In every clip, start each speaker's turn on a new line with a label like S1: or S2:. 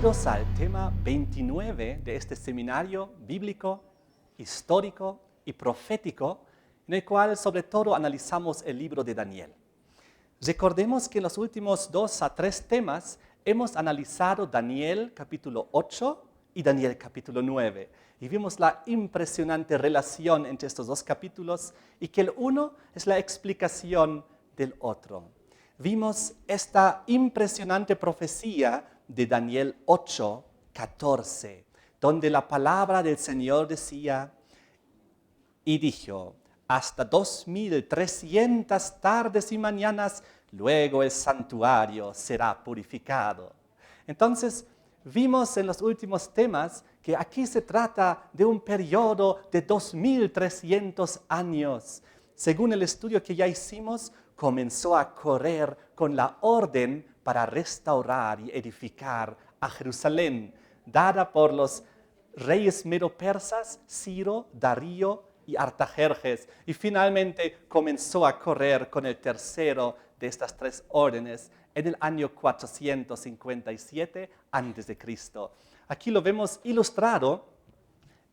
S1: Bienvenidos al tema 29 de este seminario bíblico, histórico y profético, en el cual sobre todo analizamos el libro de Daniel. Recordemos que en los últimos 2 a 3 temas hemos analizado Daniel capítulo 8 y Daniel capítulo 9. Y vimos la impresionante relación entre estos dos capítulos y que el uno es la explicación del otro. Vimos esta impresionante profecía de Daniel 8, 14, donde la palabra del Señor decía, y dijo, hasta 2300 tardes y mañanas, luego el santuario será purificado. Entonces, vimos en los últimos temas que aquí se trata de un periodo de 2300 años. Según el estudio que ya hicimos, comenzó a correr con la orden para restaurar y edificar a Jerusalén, dada por los reyes medo-persas, Ciro, Darío y Artajerjes. Y finalmente comenzó a correr con el tercero de estas 3 órdenes en el año 457 a.C. Aquí lo vemos ilustrado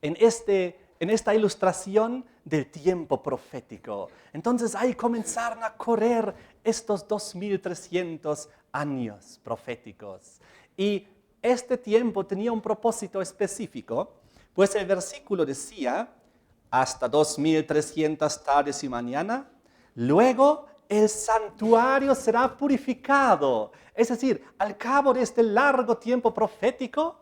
S1: en esta ilustración del tiempo profético. Entonces ahí comenzaron a correr estos 2300 años proféticos. Y este tiempo tenía un propósito específico, pues el versículo decía, hasta 2300 tardes y mañana, luego el santuario será purificado. Es decir, al cabo de este largo tiempo profético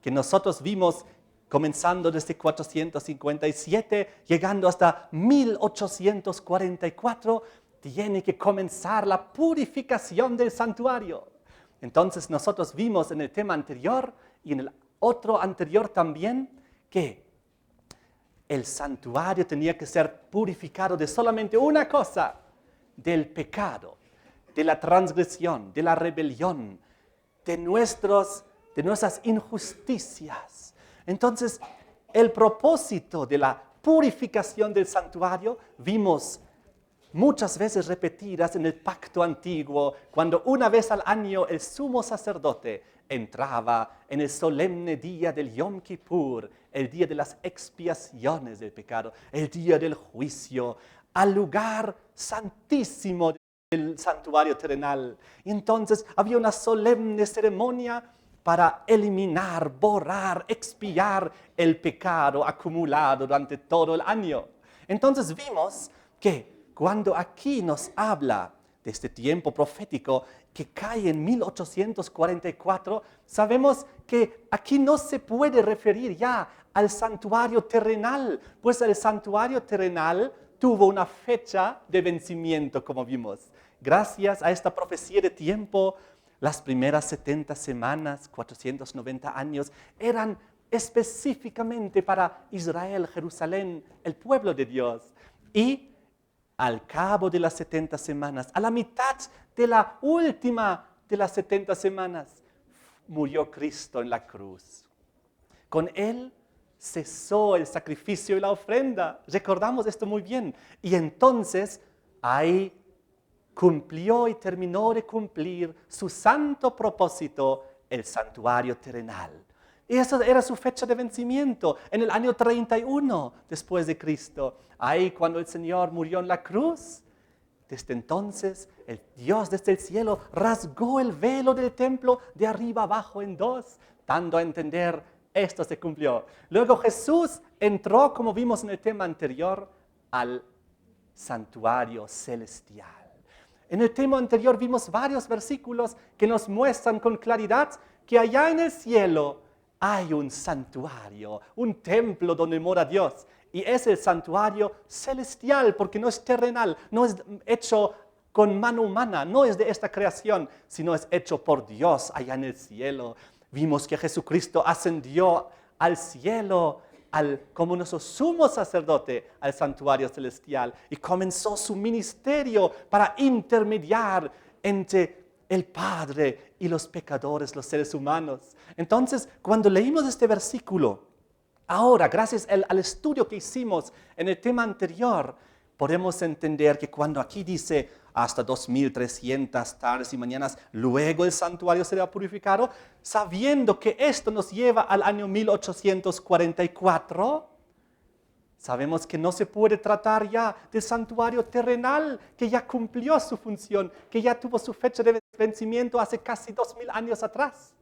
S1: que nosotros vimos comenzando desde 457, llegando hasta 1844, tiene que comenzar la purificación del santuario. Entonces nosotros vimos en el tema anterior y en el otro anterior también que el santuario tenía que ser purificado de solamente una cosa, del pecado, de la transgresión, de la rebelión, de nuestras injusticias. Entonces, el propósito de la purificación del santuario vimos muchas veces repetidas en el pacto antiguo, cuando una vez al año el sumo sacerdote entraba en el solemne día del Yom Kippur, el día de las expiaciones del pecado, el día del juicio, al lugar santísimo del santuario terrenal. Y entonces había una solemne ceremonia para eliminar, borrar, expiar el pecado acumulado durante todo el año. Entonces vimos que cuando aquí nos habla de este tiempo profético que cae en 1844, sabemos que aquí no se puede referir ya al santuario terrenal, pues el santuario terrenal tuvo una fecha de vencimiento, como vimos. Gracias a esta profecía de tiempo, las primeras 70 semanas, 490 años, eran específicamente para Israel, Jerusalén, el pueblo de Dios. Y al cabo de las 70 semanas, a la mitad de la última de las 70 semanas, murió Cristo en la cruz. Con Él cesó el sacrificio y la ofrenda. Recordamos esto muy bien. Y entonces, ahí cumplió y terminó de cumplir su santo propósito, el santuario terrenal. Y esa era su fecha de vencimiento, en el año 31 después de Cristo. Ahí cuando el Señor murió en la cruz, desde entonces el Dios desde el cielo rasgó el velo del templo de arriba abajo en 2, dando a entender, esto se cumplió. Luego Jesús entró, como vimos en el tema anterior, al santuario celestial. En el tema anterior vimos varios versículos que nos muestran con claridad que allá en el cielo hay un santuario, un templo donde mora Dios. Y es el santuario celestial, porque no es terrenal, no es hecho con mano humana, no es de esta creación, sino es hecho por Dios allá en el cielo. Vimos que Jesucristo ascendió al cielo, como nuestro sumo sacerdote, al santuario celestial, y comenzó su ministerio para intermediar entre el Padre y los pecadores, los seres humanos. Entonces, cuando leímos este versículo, ahora, gracias al estudio que hicimos en el tema anterior, podemos entender que cuando aquí dice hasta 2300 tardes y mañanas. Luego el santuario será purificado, sabiendo que esto nos lleva al año 1844. Sabemos que no se puede tratar ya del santuario terrenal, que ya cumplió su función, que ya tuvo su fecha de vencimiento hace casi 2000 años atrás.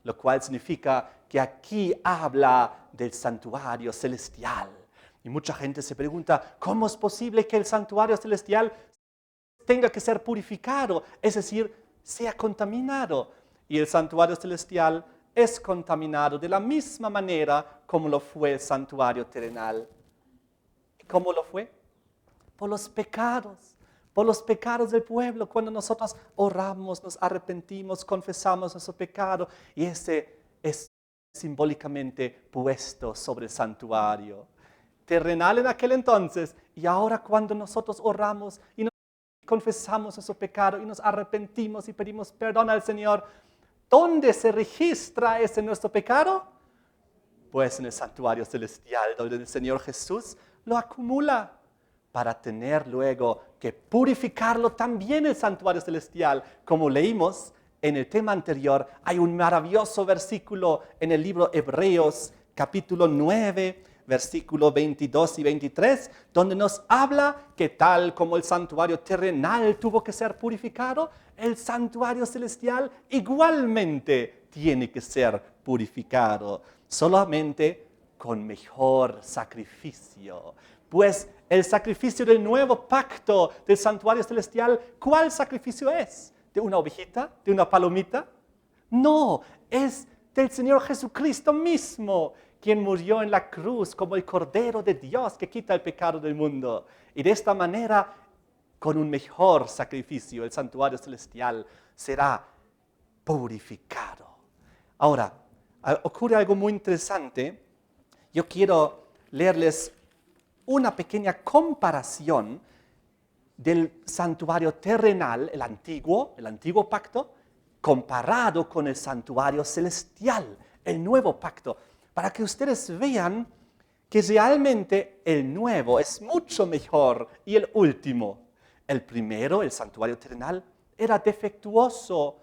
S1: Lo cual significa que aquí habla del santuario celestial. Y mucha gente se pregunta, ¿cómo es posible que el santuario celestial tenga que ser purificado? Es decir, sea contaminado. Y el santuario celestial es contaminado de la misma manera como lo fue el santuario terrenal. ¿Cómo lo fue? Por los pecados del pueblo. Cuando nosotros oramos, nos arrepentimos, confesamos nuestro pecado, y ese es simbólicamente puesto sobre el santuario terrenal en aquel entonces. Y ahora cuando nosotros oramos y nos confesamos nuestro pecado y nos arrepentimos y pedimos perdón al Señor, ¿dónde se registra ese nuestro pecado? Pues en el santuario celestial, donde el Señor Jesús lo acumula para tener luego que purificarlo también el santuario celestial. Como leímos en el tema anterior, hay un maravilloso versículo en el libro Hebreos, capítulo 9, versículos 22 y 23, donde nos habla que tal como el santuario terrenal tuvo que ser purificado, el santuario celestial igualmente tiene que ser purificado, solamente con mejor sacrificio. Pues el sacrificio del nuevo pacto del santuario celestial, ¿cuál sacrificio es? ¿De una ovejita? ¿De una palomita? No, es del Señor Jesucristo mismo, quien murió en la cruz como el Cordero de Dios que quita el pecado del mundo. Y de esta manera, con un mejor sacrificio, el santuario celestial será purificado. Ahora, ocurre algo muy interesante. Yo quiero leerles una pequeña comparación del santuario terrenal, el antiguo pacto, comparado con el santuario celestial, el nuevo pacto, para que ustedes vean que realmente el nuevo es mucho mejor y el último. El primero, el santuario terrenal, era defectuoso,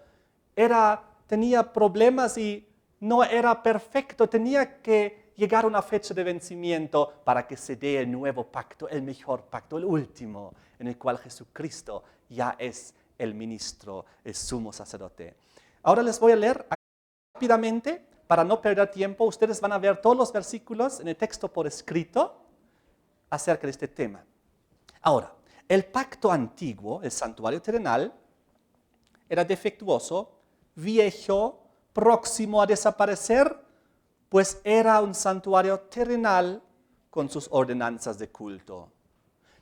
S1: tenía problemas y no era perfecto, tenía que llegar a una fecha de vencimiento para que se dé el nuevo pacto, el mejor pacto, el último, en el cual Jesucristo ya es el ministro, el sumo sacerdote. Ahora les voy a leer rápidamente, para no perder tiempo. Ustedes van a ver todos los versículos en el texto por escrito acerca de este tema. Ahora, el pacto antiguo, el santuario terrenal, era defectuoso, viejo, próximo a desaparecer, pues era un santuario terrenal con sus ordenanzas de culto.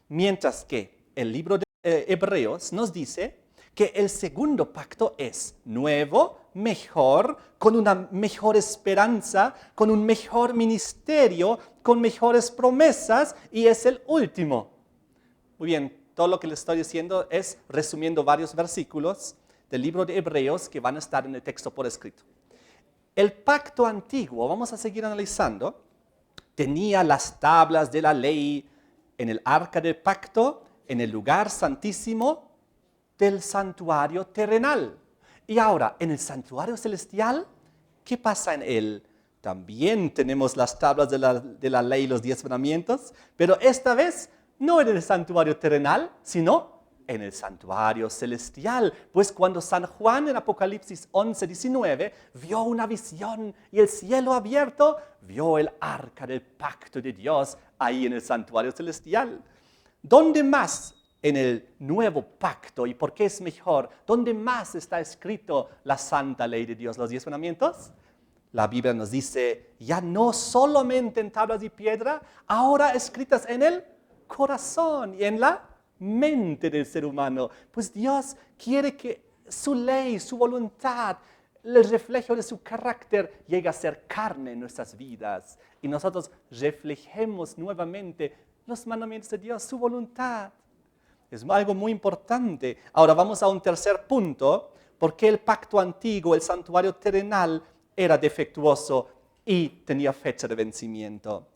S1: Mientras que el libro de Hebreos nos dice que el segundo pacto es nuevo, mejor, con una mejor esperanza, con un mejor ministerio, con mejores promesas, y es el último. Muy bien, todo lo que les estoy diciendo es resumiendo varios versículos del libro de Hebreos que van a estar en el texto por escrito. El pacto antiguo, vamos a seguir analizando, tenía las tablas de la ley en el arca del pacto, en el lugar santísimo del santuario terrenal. Y ahora, en el santuario celestial, ¿qué pasa en él? También tenemos las tablas de la ley, los 10 mandamientos, pero esta vez no en el santuario terrenal, sino en el santuario celestial. Pues cuando San Juan en Apocalipsis 11:19 vio una visión y el cielo abierto, vio el arca del pacto de Dios ahí en el santuario celestial. ¿Dónde más en el nuevo pacto, y por qué es mejor, dónde más está escrito la santa ley de Dios, los 10 mandamientos? La Biblia nos dice, ya no solamente en tablas de piedra, ahora escritas en el corazón y en la mente del ser humano. Pues Dios quiere que su ley, su voluntad, el reflejo de su carácter llegue a ser carne en nuestras vidas. Y nosotros reflejemos nuevamente los mandamientos de Dios, su voluntad. Es algo muy importante. Ahora vamos a un tercer punto. ¿Por qué el pacto antiguo, el santuario terrenal, era defectuoso y tenía fecha de vencimiento?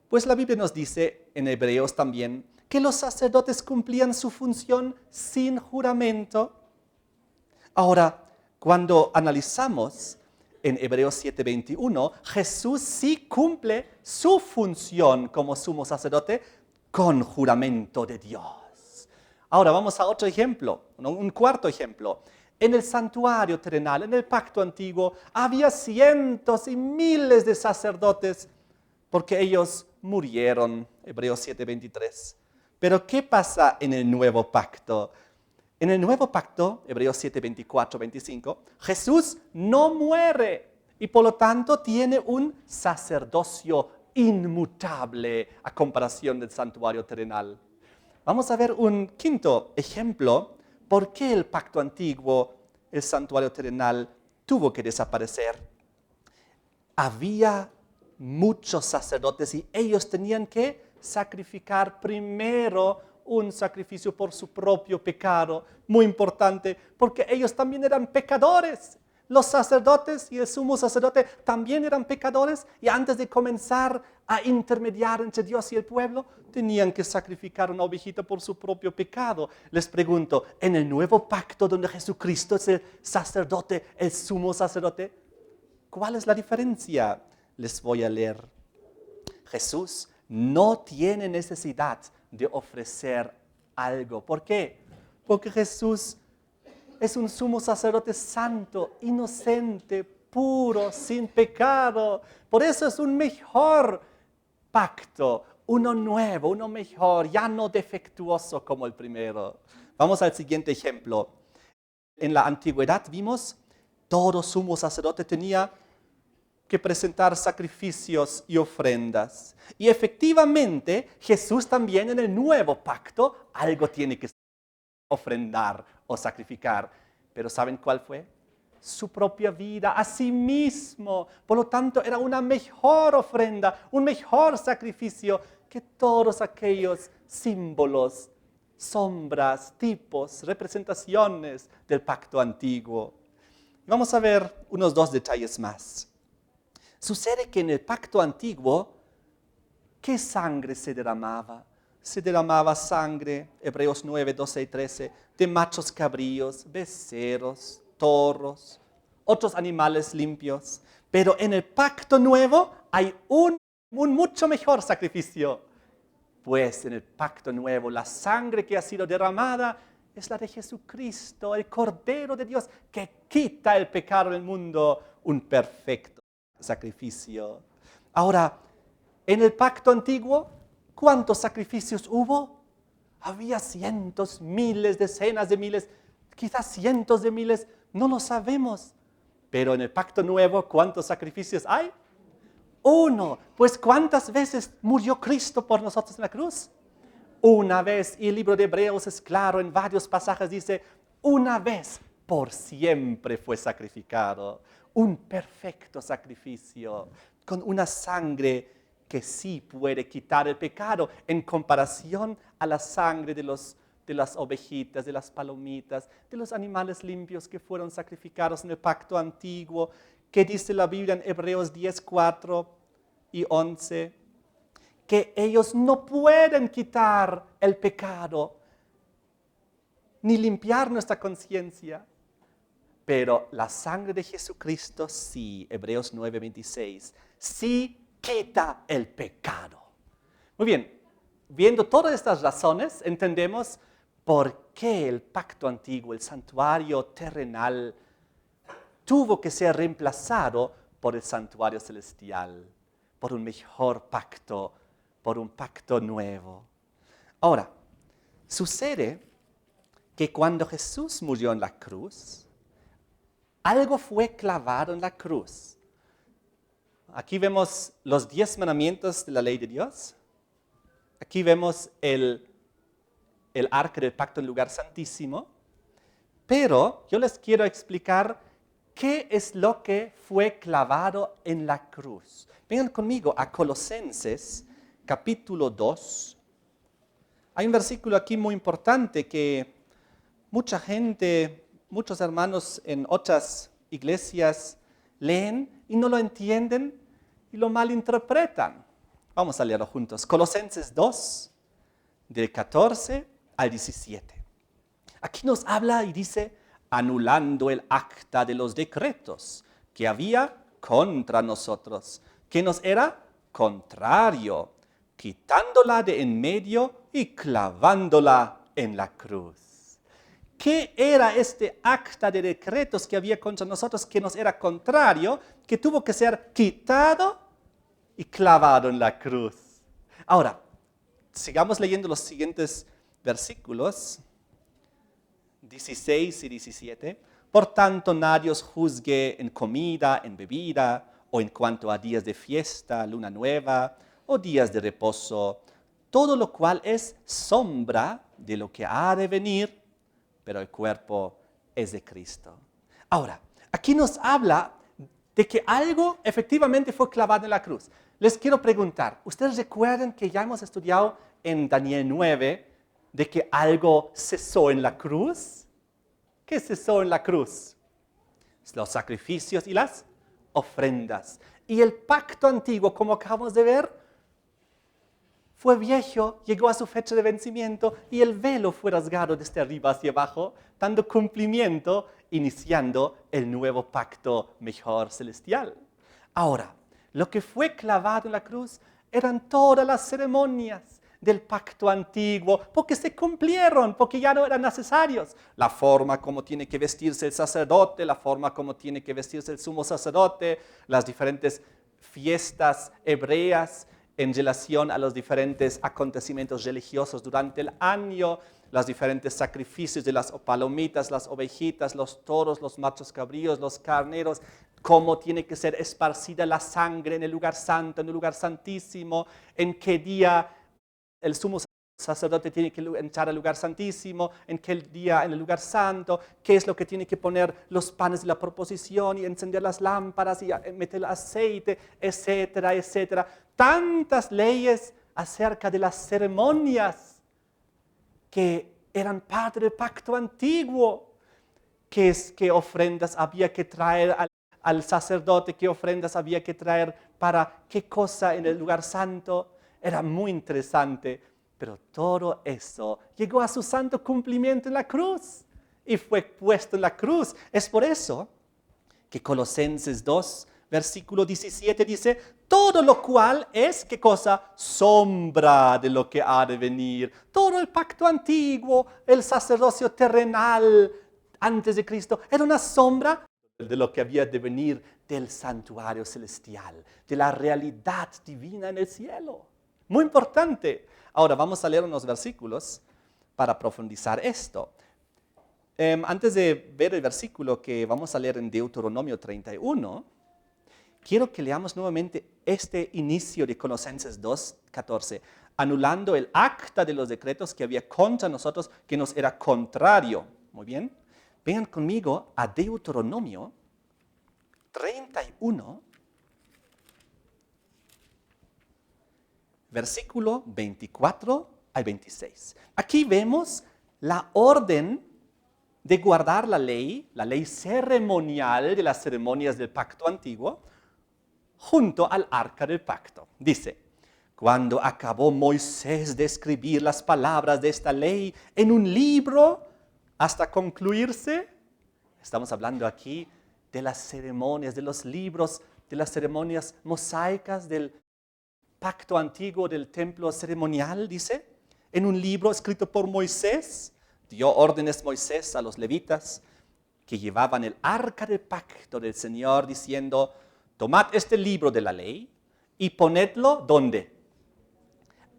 S1: Pues la Biblia nos dice en Hebreos también que los sacerdotes cumplían su función sin juramento. Ahora, cuando analizamos en Hebreos 7:21, Jesús sí cumple su función como sumo sacerdote con juramento de Dios. Ahora vamos a otro ejemplo, un cuarto ejemplo. En el santuario terrenal, en el pacto antiguo, había cientos y miles de sacerdotes porque ellos murieron, Hebreos 7:23. Pero ¿qué pasa en el nuevo pacto? En el nuevo pacto, Hebreos 7:24-25, Jesús no muere y por lo tanto tiene un sacerdocio inmutable a comparación del santuario terrenal. Vamos a ver un quinto ejemplo por qué el pacto antiguo, el santuario terrenal, tuvo que desaparecer. Había muchos sacerdotes y ellos tenían que sacrificar primero un sacrificio por su propio pecado, muy importante, porque ellos también eran pecadores. Los sacerdotes y el sumo sacerdote también eran pecadores y antes de comenzar a intermediar entre Dios y el pueblo, tenían que sacrificar una ovejita por su propio pecado. Les pregunto, en el nuevo pacto donde Jesucristo es el sacerdote, el sumo sacerdote, ¿cuál es la diferencia? Les voy a leer. Jesús no tiene necesidad de ofrecer algo. ¿Por qué? Porque Jesús es un sumo sacerdote santo, inocente, puro, sin pecado. Por eso es un mejor pacto, uno nuevo, uno mejor, ya no defectuoso como el primero. Vamos al siguiente ejemplo. En la antigüedad vimos, todo sumo sacerdote tenía que presentar sacrificios y ofrendas. Y efectivamente, Jesús también en el nuevo pacto algo tiene que ofrendar o sacrificar. Pero ¿saben cuál fue? Su propia vida a sí mismo. Por lo tanto, era una mejor ofrenda, un mejor sacrificio que todos aquellos símbolos, sombras, tipos, representaciones del pacto antiguo. Vamos a ver unos dos detalles más. Sucede que en el pacto antiguo, ¿qué sangre se derramaba? Se derramaba sangre, Hebreos 9, 12 y 13, de machos cabríos, becerros, toros, otros animales limpios. Pero en el pacto nuevo hay un mucho mejor sacrificio. Pues en el pacto nuevo la sangre que ha sido derramada es la de Jesucristo, el Cordero de Dios, que quita el pecado del mundo, un perfecto sacrificio. Ahora, en el pacto antiguo, ¿cuántos sacrificios hubo? Había cientos, miles, decenas de miles, quizás cientos de miles, no lo sabemos. Pero en el pacto nuevo, ¿cuántos sacrificios hay? Uno. Pues ¿cuántas veces murió Cristo por nosotros en la cruz? Una vez. Y el libro de Hebreos es claro, en varios pasajes dice, una vez por siempre fue sacrificado. Un perfecto sacrificio, con una sangre que sí puede quitar el pecado en comparación a la sangre de las ovejitas, de las palomitas, de los animales limpios que fueron sacrificados en el pacto antiguo. ¿Qué dice la Biblia en Hebreos 10, 4 y 11? Que ellos no pueden quitar el pecado, ni limpiar nuestra conciencia. Pero la sangre de Jesucristo sí, Hebreos 9, 26, sí quita el pecado. Muy bien, viendo todas estas razones, entendemos por qué el pacto antiguo, el santuario terrenal, tuvo que ser reemplazado por el santuario celestial, por un mejor pacto, por un pacto nuevo. Ahora, sucede que cuando Jesús murió en la cruz, algo fue clavado en la cruz. Aquí vemos los 10 mandamientos de la ley de Dios. Aquí vemos el arca del pacto en lugar santísimo. Pero yo les quiero explicar qué es lo que fue clavado en la cruz. Vengan conmigo a Colosenses, capítulo 2. Hay un versículo aquí muy importante que mucha gente, muchos hermanos en otras iglesias leen y no lo entienden y lo malinterpretan. Vamos a leerlo juntos. Colosenses 2, del 14 al 17. Aquí nos habla y dice, anulando el acta de los decretos que había contra nosotros, que nos era contrario, quitándola de en medio y clavándola en la cruz. ¿Qué era este acta de decretos que había contra nosotros, que nos era contrario, que tuvo que ser quitado y clavado en la cruz? Ahora, sigamos leyendo los siguientes versículos, 16 y 17. Por tanto, nadie os juzgue en comida, en bebida, o en cuanto a días de fiesta, luna nueva, o días de reposo, todo lo cual es sombra de lo que ha de venir, pero el cuerpo es de Cristo. Ahora, aquí nos habla de que algo efectivamente fue clavado en la cruz. Les quiero preguntar, ¿ustedes recuerdan que ya hemos estudiado en Daniel 9 de que algo cesó en la cruz? ¿Qué cesó en la cruz? Los sacrificios y las ofrendas. Y el pacto antiguo, como acabamos de ver, fue viejo, llegó a su fecha de vencimiento y el velo fue rasgado desde arriba hacia abajo, dando cumplimiento, iniciando el nuevo pacto mejor celestial. Ahora, lo que fue clavado en la cruz eran todas las ceremonias del pacto antiguo, porque se cumplieron, porque ya no eran necesarios. La forma como tiene que vestirse el sacerdote, la forma como tiene que vestirse el sumo sacerdote, las diferentes fiestas hebreas en relación a los diferentes acontecimientos religiosos durante el año, los diferentes sacrificios de las palomitas, las ovejitas, los toros, los machos cabríos, los carneros, cómo tiene que ser esparcida la sangre en el lugar santo, en el lugar santísimo, en qué día el sumo sacerdote tiene que entrar al lugar santísimo, en qué día en el lugar santo, qué es lo que tiene que poner los panes de la proposición y encender las lámparas y meter el aceite, etcétera, etcétera. Tantas leyes acerca de las ceremonias que eran parte del pacto antiguo, qué ofrendas había que traer al sacerdote, qué ofrendas había que traer para qué cosa en el lugar santo. Era muy interesante, pero todo eso llegó a su santo cumplimiento en la cruz y fue puesto en la cruz. Es por eso que Colosenses 2, versículo 17 dice, todo lo cual es, ¿qué cosa? Sombra de lo que ha de venir. Todo el pacto antiguo, el sacerdocio terrenal antes de Cristo, era una sombra de lo que había de venir del santuario celestial, de la realidad divina en el cielo. Muy importante. Ahora vamos a leer unos versículos para profundizar esto. Antes de ver el versículo que vamos a leer en Deuteronomio 31, quiero que leamos nuevamente este inicio de Colosenses 2:14, anulando el acta de los decretos que había contra nosotros, que nos era contrario. Muy bien. Vengan conmigo a Deuteronomio 31, versículo 24 al 26. Aquí vemos la orden de guardar la ley ceremonial de las ceremonias del pacto antiguo, junto al arca del pacto. Dice, cuando acabó Moisés de escribir las palabras de esta ley en un libro hasta concluirse, estamos hablando aquí de las ceremonias, de los libros, de las ceremonias mosaicas del pacto antiguo del templo ceremonial, dice, en un libro escrito por Moisés, dio órdenes Moisés a los levitas que llevaban el arca del pacto del Señor, diciendo, tomad este libro de la ley y ponedlo, ¿dónde?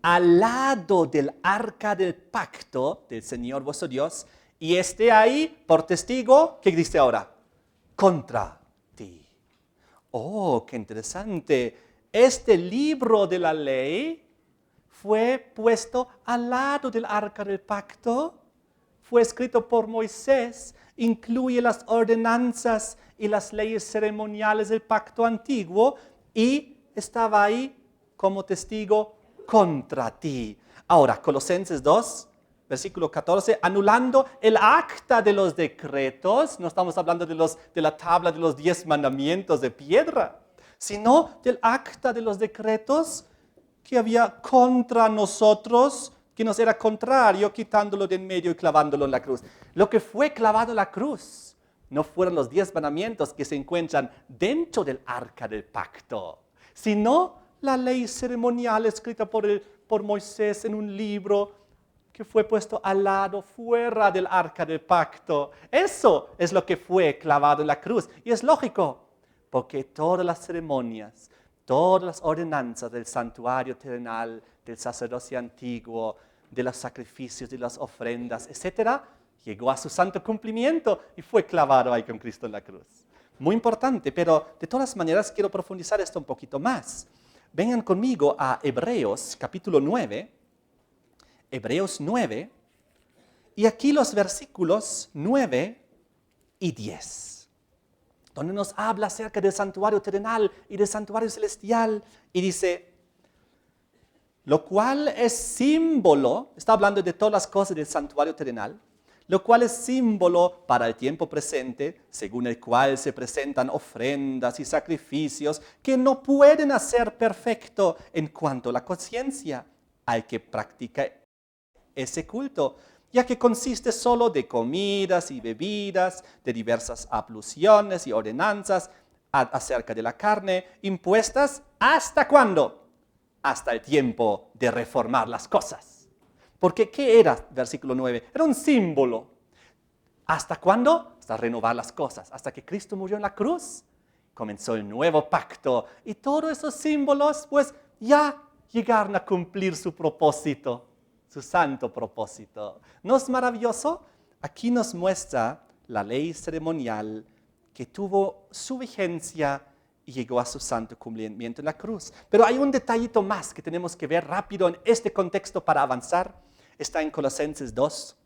S1: Al lado del arca del pacto del Señor vuestro Dios, y esté ahí por testigo, ¿qué dice ahora? Contra ti. Oh, qué interesante. Este libro de la ley fue puesto al lado del arca del pacto, fue escrito por Moisés, incluye las ordenanzas y las leyes ceremoniales del pacto antiguo y estaba ahí como testigo contra ti. Ahora, Colosenses 2, versículo 14, anulando el acta de los decretos, no estamos hablando de la tabla de los 10 mandamientos de piedra, sino del acta de los decretos que había contra nosotros, que nos era contrario, quitándolo de en medio y clavándolo en la cruz. Lo que fue clavado en la cruz no fueron los 10 mandamientos que se encuentran dentro del arca del pacto, sino la ley ceremonial escrita por Moisés en un libro que fue puesto al lado, fuera del arca del pacto. Eso es lo que fue clavado en la cruz. Y es lógico, porque todas las ceremonias, todas las ordenanzas del santuario terrenal, del sacerdocio antiguo, de los sacrificios, de las ofrendas, etc., llegó a su santo cumplimiento y fue clavado ahí con Cristo en la cruz. Muy importante, pero de todas maneras quiero profundizar esto un poquito más. Vengan conmigo a Hebreos capítulo 9, Hebreos 9, y aquí los versículos 9 y 10, donde nos habla acerca del santuario terrenal y del santuario celestial, y dice, lo cual es símbolo, está hablando de todas las cosas del santuario terrenal, lo cual es símbolo para el tiempo presente, según el cual se presentan ofrendas y sacrificios que no pueden hacer perfecto en cuanto a la conciencia al que practica ese culto, ya que consiste solo de comidas y bebidas, de diversas abluciones y ordenanzas acerca de la carne, impuestas ¿hasta cuándo? Hasta el tiempo de reformar las cosas. Porque ¿qué era? Versículo 9. Era un símbolo. ¿Hasta cuándo? Hasta renovar las cosas. Hasta que Cristo murió en la cruz, comenzó el nuevo pacto. Y todos esos símbolos, pues, ya llegaron a cumplir su propósito, su santo propósito. ¿No es maravilloso? Aquí nos muestra la ley ceremonial que tuvo su vigencia y llegó a su santo cumplimiento en la cruz. Pero hay un detallito más que tenemos que ver rápido en este contexto para avanzar. Está en Colosenses 2,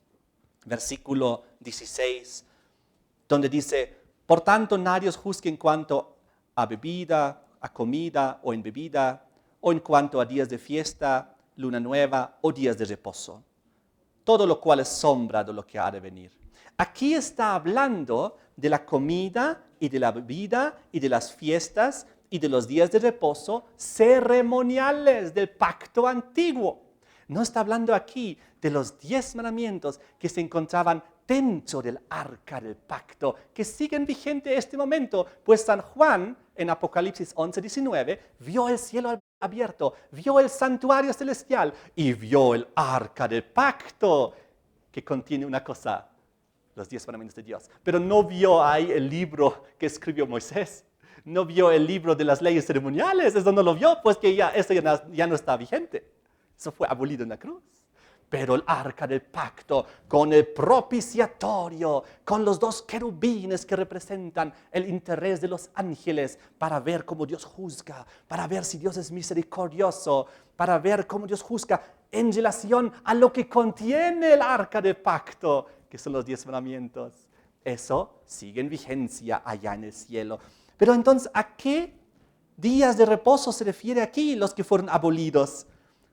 S1: versículo 16, donde dice, por tanto nadie os juzgue en cuanto a bebida, a comida o en bebida, o en cuanto a días de fiesta, luna nueva o días de reposo. Todo lo cual es sombra de lo que ha de venir. Aquí está hablando de la comida y de la bebida y de las fiestas y de los días de reposo ceremoniales del pacto antiguo. No está hablando aquí de los 10 mandamientos que se encontraban dentro del arca del pacto, que siguen vigentes en este momento, pues San Juan en Apocalipsis 11:19 vio el cielo abierto, vio el santuario celestial y vio el arca del pacto, que contiene una cosa, los 10 mandamientos de Dios. Pero no vio ahí el libro que escribió Moisés, no vio el libro de las leyes ceremoniales, eso no lo vio, pues que eso ya no está vigente. Eso fue abolido en la cruz. Pero el arca del pacto, con el propiciatorio, con los 2 querubines que representan el interés de los ángeles para ver cómo Dios juzga, para ver si Dios es misericordioso, para ver cómo Dios juzga en relación a lo que contiene el arca del pacto, que son los 10 mandamientos. Eso sigue en vigencia allá en el cielo. Pero entonces, ¿a qué días de reposo se refiere aquí los que fueron abolidos?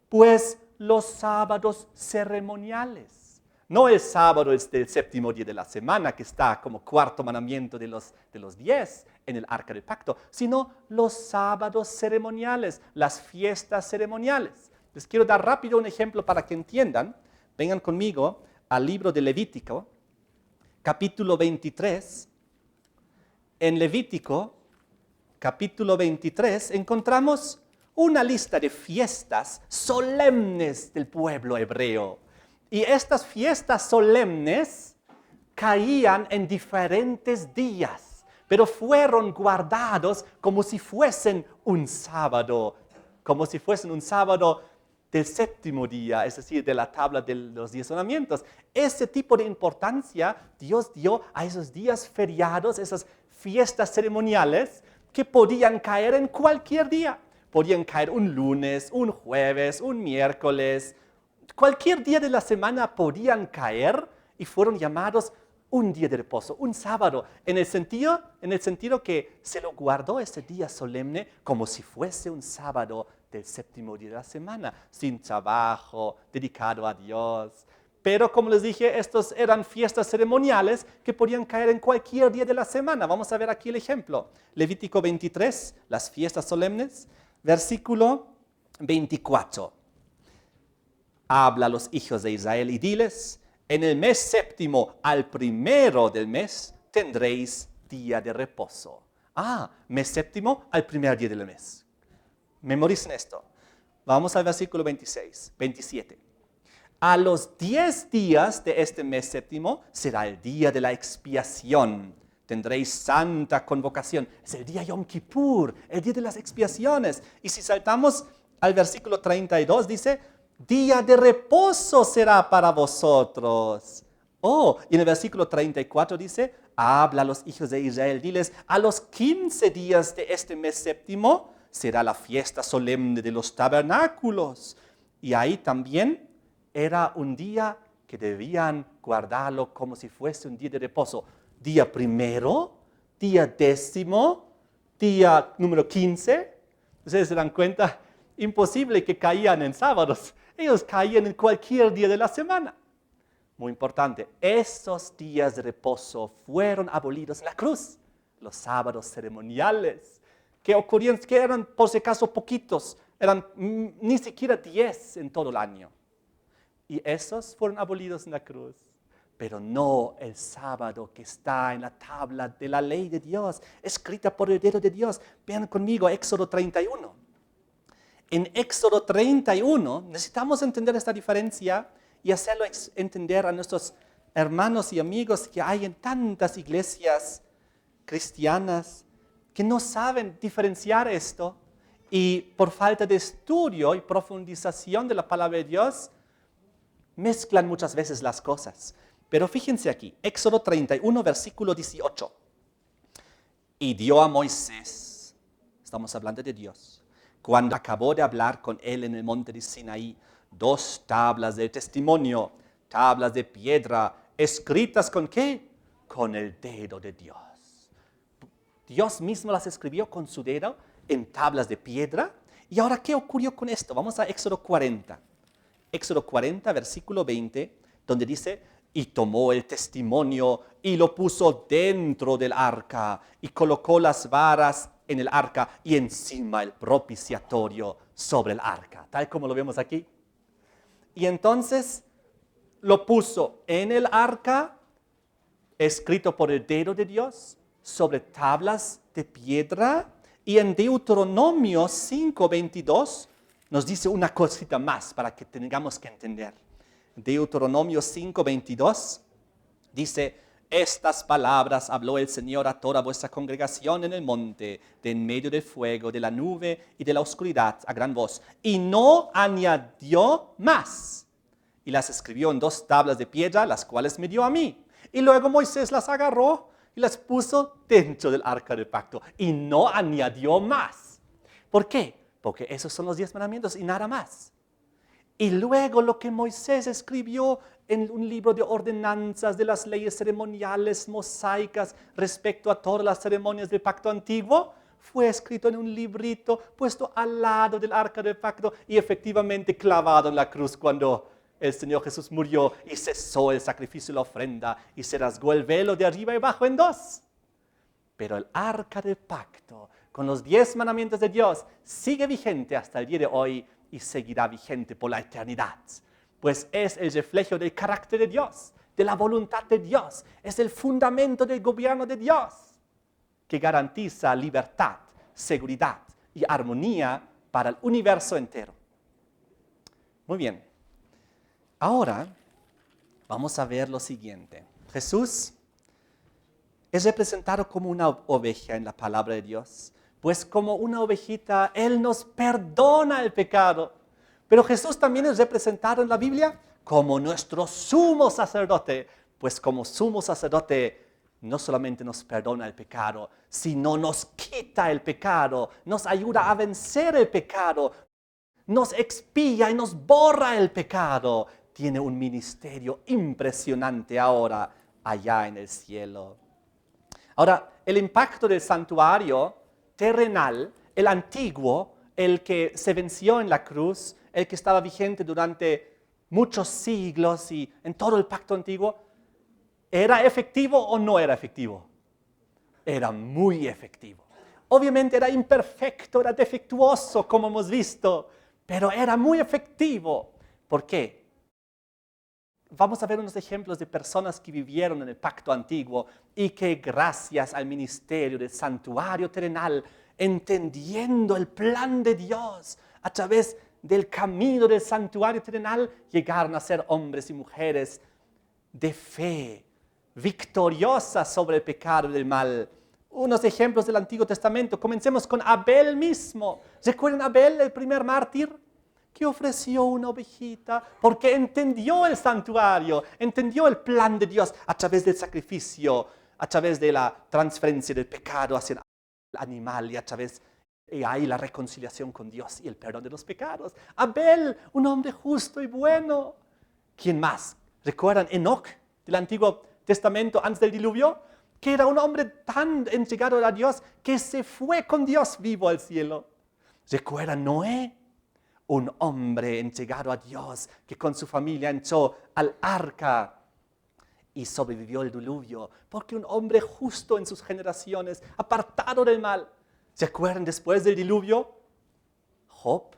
S1: Pues los sábados ceremoniales. No el sábado del 7º día de la semana, que está como cuarto mandamiento de los 10 en el arca del pacto, sino los sábados ceremoniales, las fiestas ceremoniales. Les quiero dar rápido un ejemplo para que entiendan. Vengan conmigo al libro de Levítico, capítulo 23. En Levítico, capítulo 23, encontramos una lista de fiestas solemnes del pueblo hebreo. Y estas fiestas solemnes caían en diferentes días, pero fueron guardados como si fuesen un sábado del 7º día, es decir, de la tabla de los 10 mandamientos. Ese tipo de importancia Dios dio a esos días feriados, esas fiestas ceremoniales que podían caer en cualquier día. Podían caer un lunes, un jueves, un miércoles. Cualquier día de la semana podían caer y fueron llamados un día de reposo, un sábado, en el sentido que se lo guardó ese día solemne como si fuese un sábado del 7º día de la semana, sin trabajo, dedicado a Dios. Pero como les dije, estos eran fiestas ceremoniales que podían caer en cualquier día de la semana. Vamos a ver aquí el ejemplo. Levítico 23, las fiestas solemnes. Versículo 24. habla a los hijos de Israel y diles, en el mes séptimo, al primero del mes, tendréis día de reposo. Mes séptimo, al primer día del mes. Memoricen esto. Vamos al versículo 27. A los 10 días de este mes séptimo será el día de la expiación. Tendréis santa convocación. Es el día Yom Kippur, el día de las expiaciones. Y si saltamos al versículo 32, dice, día de reposo será para vosotros. Y en el versículo 34 dice, habla a los hijos de Israel, diles, a los 15 días de este mes séptimo será la fiesta solemne de los tabernáculos. Y ahí también era un día que debían guardarlo como si fuese un día de reposo. Día primero, día décimo, día número 15. ¿Ustedes se dan cuenta? Imposible que caían en sábados. Ellos caían en cualquier día de la semana. Muy importante, esos días de reposo fueron abolidos en la cruz. Los sábados ceremoniales, que ocurrían, que eran por si acaso poquitos, eran ni siquiera 10 en todo el año. Y esos fueron abolidos en la cruz. Pero no el sábado que está en la tabla de la ley de Dios, escrita por el dedo de Dios. Vean conmigo Éxodo 31. En Éxodo 31 necesitamos entender esta diferencia y hacerlo entender a nuestros hermanos y amigos que hay en tantas iglesias cristianas que no saben diferenciar esto y por falta de estudio y profundización de la palabra de Dios, mezclan muchas veces las cosas. Pero fíjense aquí, Éxodo 31, versículo 18. Y dio a Moisés, estamos hablando de Dios, cuando acabó de hablar con él en el monte de Sinaí, 2 tablas de testimonio, tablas de piedra, escritas ¿con qué? Con el dedo de Dios. Dios mismo las escribió con su dedo en tablas de piedra. ¿Y ahora qué ocurrió con esto? Vamos a Éxodo 40. Éxodo 40, versículo 20, donde dice, y tomó el testimonio y lo puso dentro del arca y colocó las varas en el arca y encima el propiciatorio sobre el arca, tal como lo vemos aquí. Y entonces lo puso en el arca, escrito por el dedo de Dios, sobre tablas de piedra. Y en Deuteronomio 5:22 nos dice una cosita más para que tengamos que entender. Deuteronomio 5:22 dice, estas palabras habló el Señor a toda vuestra congregación en el monte, de en medio del fuego, de la nube y de la oscuridad, a gran voz. Y no añadió más. Y las escribió en 2 tablas de piedra, las cuales me dio a mí. Y luego Moisés las agarró y las puso dentro del arca del pacto. Y no añadió más. ¿Por qué? Porque esos son los 10 mandamientos y nada más. Y luego lo que Moisés escribió en un libro de ordenanzas de las leyes ceremoniales mosaicas respecto a todas las ceremonias del pacto antiguo, fue escrito en un librito puesto al lado del arca del pacto y efectivamente clavado en la cruz cuando el Señor Jesús murió y cesó el sacrificio y la ofrenda y se rasgó el velo de arriba y abajo en 2. Pero el arca del pacto con los 10 mandamientos de Dios sigue vigente hasta el día de hoy y seguirá vigente por la eternidad. Pues es el reflejo del carácter de Dios, de la voluntad de Dios. Es el fundamento del gobierno de Dios que garantiza libertad, seguridad y armonía para el universo entero. Muy bien. Ahora vamos a ver lo siguiente. Jesús es representado como una oveja en la palabra de Dios. Pues como una ovejita, Él nos perdona el pecado. Pero Jesús también es representado en la Biblia como nuestro sumo sacerdote. Pues como sumo sacerdote, no solamente nos perdona el pecado, sino nos quita el pecado, nos ayuda a vencer el pecado, nos expía y nos borra el pecado. Tiene un ministerio impresionante ahora allá en el cielo. Ahora, el impacto del santuario terrenal, el antiguo, el que se venció en la cruz, el que estaba vigente durante muchos siglos y en todo el pacto antiguo, ¿era efectivo o no era efectivo? Era muy efectivo. Obviamente era imperfecto, era defectuoso, como hemos visto, pero era muy efectivo ¿Por qué? Vamos a ver unos ejemplos de personas que vivieron en el pacto antiguo y que gracias al ministerio del santuario terrenal, entendiendo el plan de Dios a través del camino del santuario terrenal, llegaron a ser hombres y mujeres de fe, victoriosas sobre el pecado y el mal. Unos ejemplos del Antiguo Testamento. Comencemos con Abel mismo. ¿Recuerdan Abel, el primer mártir? Que ofreció una ovejita porque entendió el santuario, entendió el plan de Dios a través del sacrificio, a través de la transferencia del pecado hacia el animal y ahí la reconciliación con Dios y el perdón de los pecados. Abel, un hombre justo y bueno. ¿Quién más? ¿Recuerdan Enoc del Antiguo Testamento antes del diluvio? Que era un hombre tan entregado a Dios que se fue con Dios vivo al cielo. ¿Recuerdan Noé? Un hombre entregado a Dios que con su familia entró al arca y sobrevivió el diluvio, porque un hombre justo en sus generaciones, apartado del mal. ¿Se acuerdan después del diluvio? Job,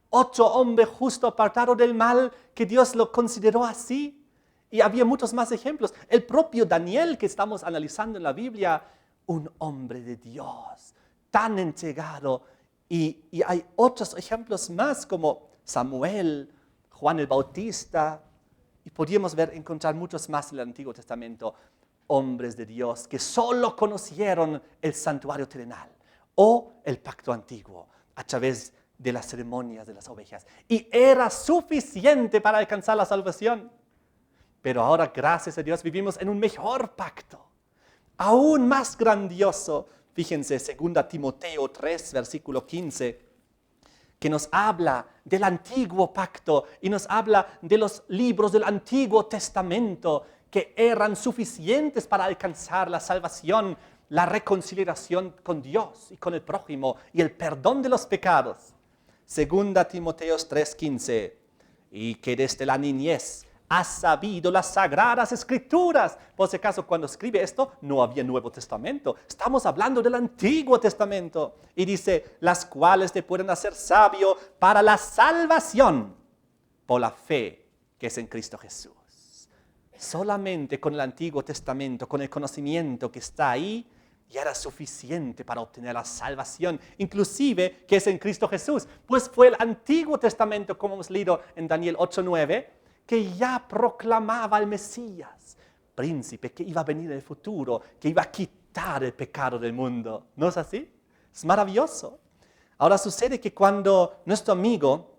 S1: otro hombre justo, apartado del mal, que Dios lo consideró así. Y había muchos más ejemplos. El propio Daniel que estamos analizando en la Biblia, un hombre de Dios, tan entregado. Y hay otros ejemplos más como Samuel, Juan el Bautista, y podríamos encontrar muchos más en el Antiguo Testamento, hombres de Dios que solo conocieron el santuario terrenal o el pacto antiguo a través de las ceremonias de las ovejas. Y era suficiente para alcanzar la salvación. Pero ahora, gracias a Dios, vivimos en un mejor pacto, aún más grandioso. Fíjense, 2 Timoteo 3, versículo 15, que nos habla del antiguo pacto y nos habla de los libros del Antiguo Testamento que eran suficientes para alcanzar la salvación, la reconciliación con Dios y con el prójimo y el perdón de los pecados. 2 Timoteo 3, 15, y que desde la niñez has sabido las sagradas escrituras. Por si acaso, cuando escribe esto, no había Nuevo Testamento. Estamos hablando del Antiguo Testamento. Y dice, las cuales te pueden hacer sabio para la salvación por la fe que es en Cristo Jesús. Solamente con el Antiguo Testamento, con el conocimiento que está ahí, ya era suficiente para obtener la salvación, inclusive que es en Cristo Jesús. Pues fue el Antiguo Testamento, como hemos leído en Daniel 8:9, que ya proclamaba al Mesías, príncipe que iba a venir en el futuro, que iba a quitar el pecado del mundo. ¿No es así? Es maravilloso. Ahora sucede que cuando nuestro amigo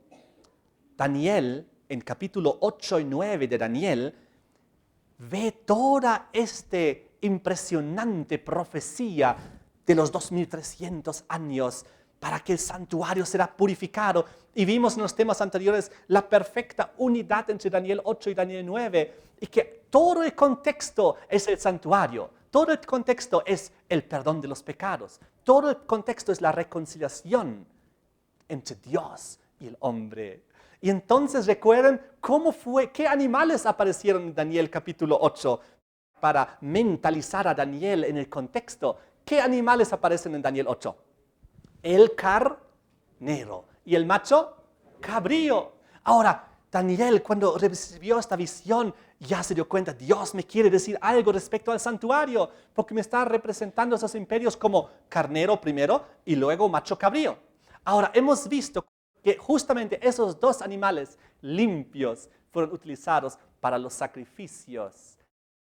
S1: Daniel, en capítulo 8 y 9 de Daniel, ve toda esta impresionante profecía de los 2300 años para que el santuario será purificado. Y vimos en los temas anteriores la perfecta unidad entre Daniel 8 y Daniel 9, y que todo el contexto es el santuario, todo el contexto es el perdón de los pecados, todo el contexto es la reconciliación entre Dios y el hombre. Y entonces recuerden cómo fue, qué animales aparecieron en Daniel capítulo 8 para mentalizar a Daniel en el contexto. ¿Qué animales aparecen en Daniel 8? El carnero y el macho cabrío. Ahora, Daniel, cuando recibió esta visión, ya se dio cuenta, Dios me quiere decir algo respecto al santuario, porque me está representando esos imperios como carnero primero y luego macho cabrío. Ahora, hemos visto que justamente esos dos animales limpios fueron utilizados para los sacrificios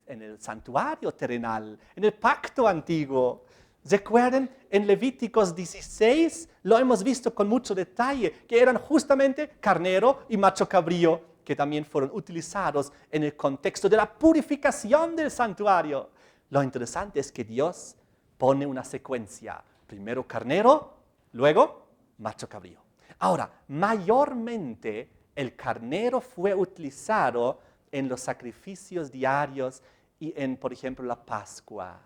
S1: en el santuario terrenal, en el pacto antiguo. Recuerden, en Levíticos 16 lo hemos visto con mucho detalle, que eran justamente carnero y macho cabrío, que también fueron utilizados en el contexto de la purificación del santuario. Lo interesante es que Dios pone una secuencia, primero carnero, luego macho cabrío. Ahora, mayormente el carnero fue utilizado en los sacrificios diarios y en, por ejemplo, la Pascua.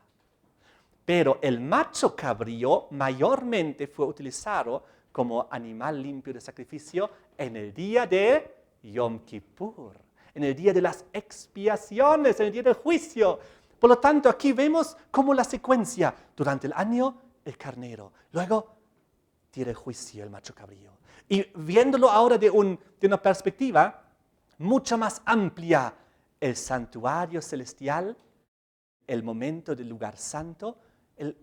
S1: Pero el macho cabrío mayormente fue utilizado como animal limpio de sacrificio en el día de Yom Kippur, en el día de las expiaciones, en el día del juicio. Por lo tanto, aquí vemos como la secuencia. Durante el año, el carnero. Luego, emitir el juicio el macho cabrío. Y viéndolo ahora de una perspectiva mucho más amplia, el santuario celestial, el momento del lugar santo,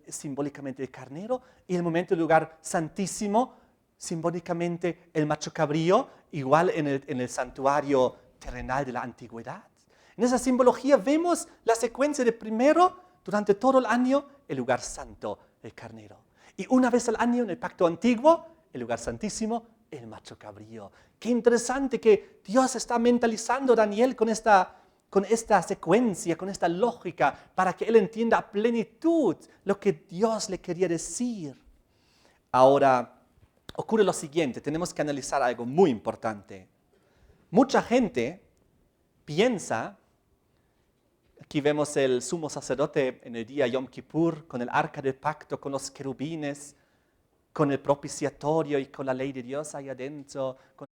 S1: simbólicamente el carnero, y el momento del lugar santísimo, simbólicamente el macho cabrío, igual en el santuario terrenal de la antigüedad. En esa simbología vemos la secuencia de primero, durante todo el año, el lugar santo, el carnero. Y una vez al año, en el pacto antiguo, el lugar santísimo, el macho cabrío. Qué interesante que Dios está mentalizando a Daniel con esta secuencia, con esta lógica, para que él entienda a plenitud lo que Dios le quería decir. Ahora, ocurre lo siguiente, tenemos que analizar algo muy importante. Mucha gente piensa, aquí vemos el sumo sacerdote en el día Yom Kippur, con el arca del pacto, con los querubines, con el propiciatorio y con la ley de Dios ahí adentro, con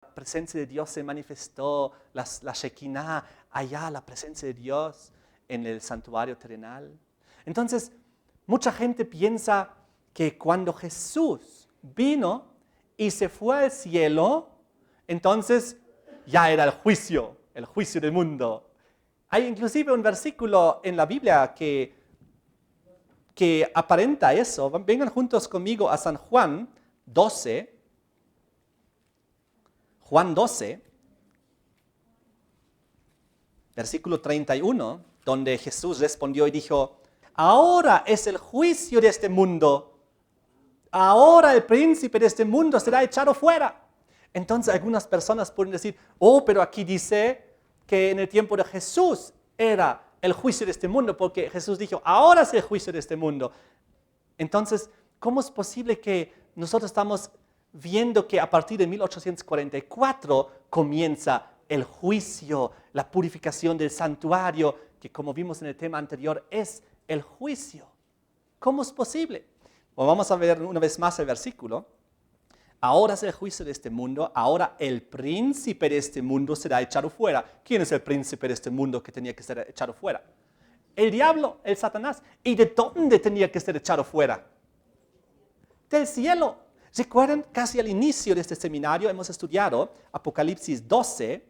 S1: la presencia de Dios se manifestó, la Shekinah, allá la presencia de Dios en el santuario terrenal. Entonces, mucha gente piensa que cuando Jesús vino y se fue al cielo, entonces ya era el juicio del mundo. Hay inclusive un versículo en la Biblia que aparenta eso. Vengan juntos conmigo a San Juan 12. Juan 12, versículo 31, donde Jesús respondió y dijo, ahora es el juicio de este mundo. Ahora el príncipe de este mundo será echado fuera. Entonces algunas personas pueden decir, pero aquí dice que en el tiempo de Jesús era el juicio de este mundo, porque Jesús dijo, ahora es el juicio de este mundo. Entonces, ¿cómo es posible que nosotros estamos viendo que a partir de 1844 comienza el juicio, la purificación del santuario, que como vimos en el tema anterior es el juicio? ¿Cómo es posible? Bueno, vamos a ver una vez más el versículo. Ahora es el juicio de este mundo, ahora el príncipe de este mundo será echado fuera. ¿Quién es el príncipe de este mundo que tenía que ser echado fuera? El diablo, el Satanás. ¿Y de dónde tenía que ser echado fuera? Del cielo. ¿Recuerdan? Casi al inicio de este seminario hemos estudiado Apocalipsis 12,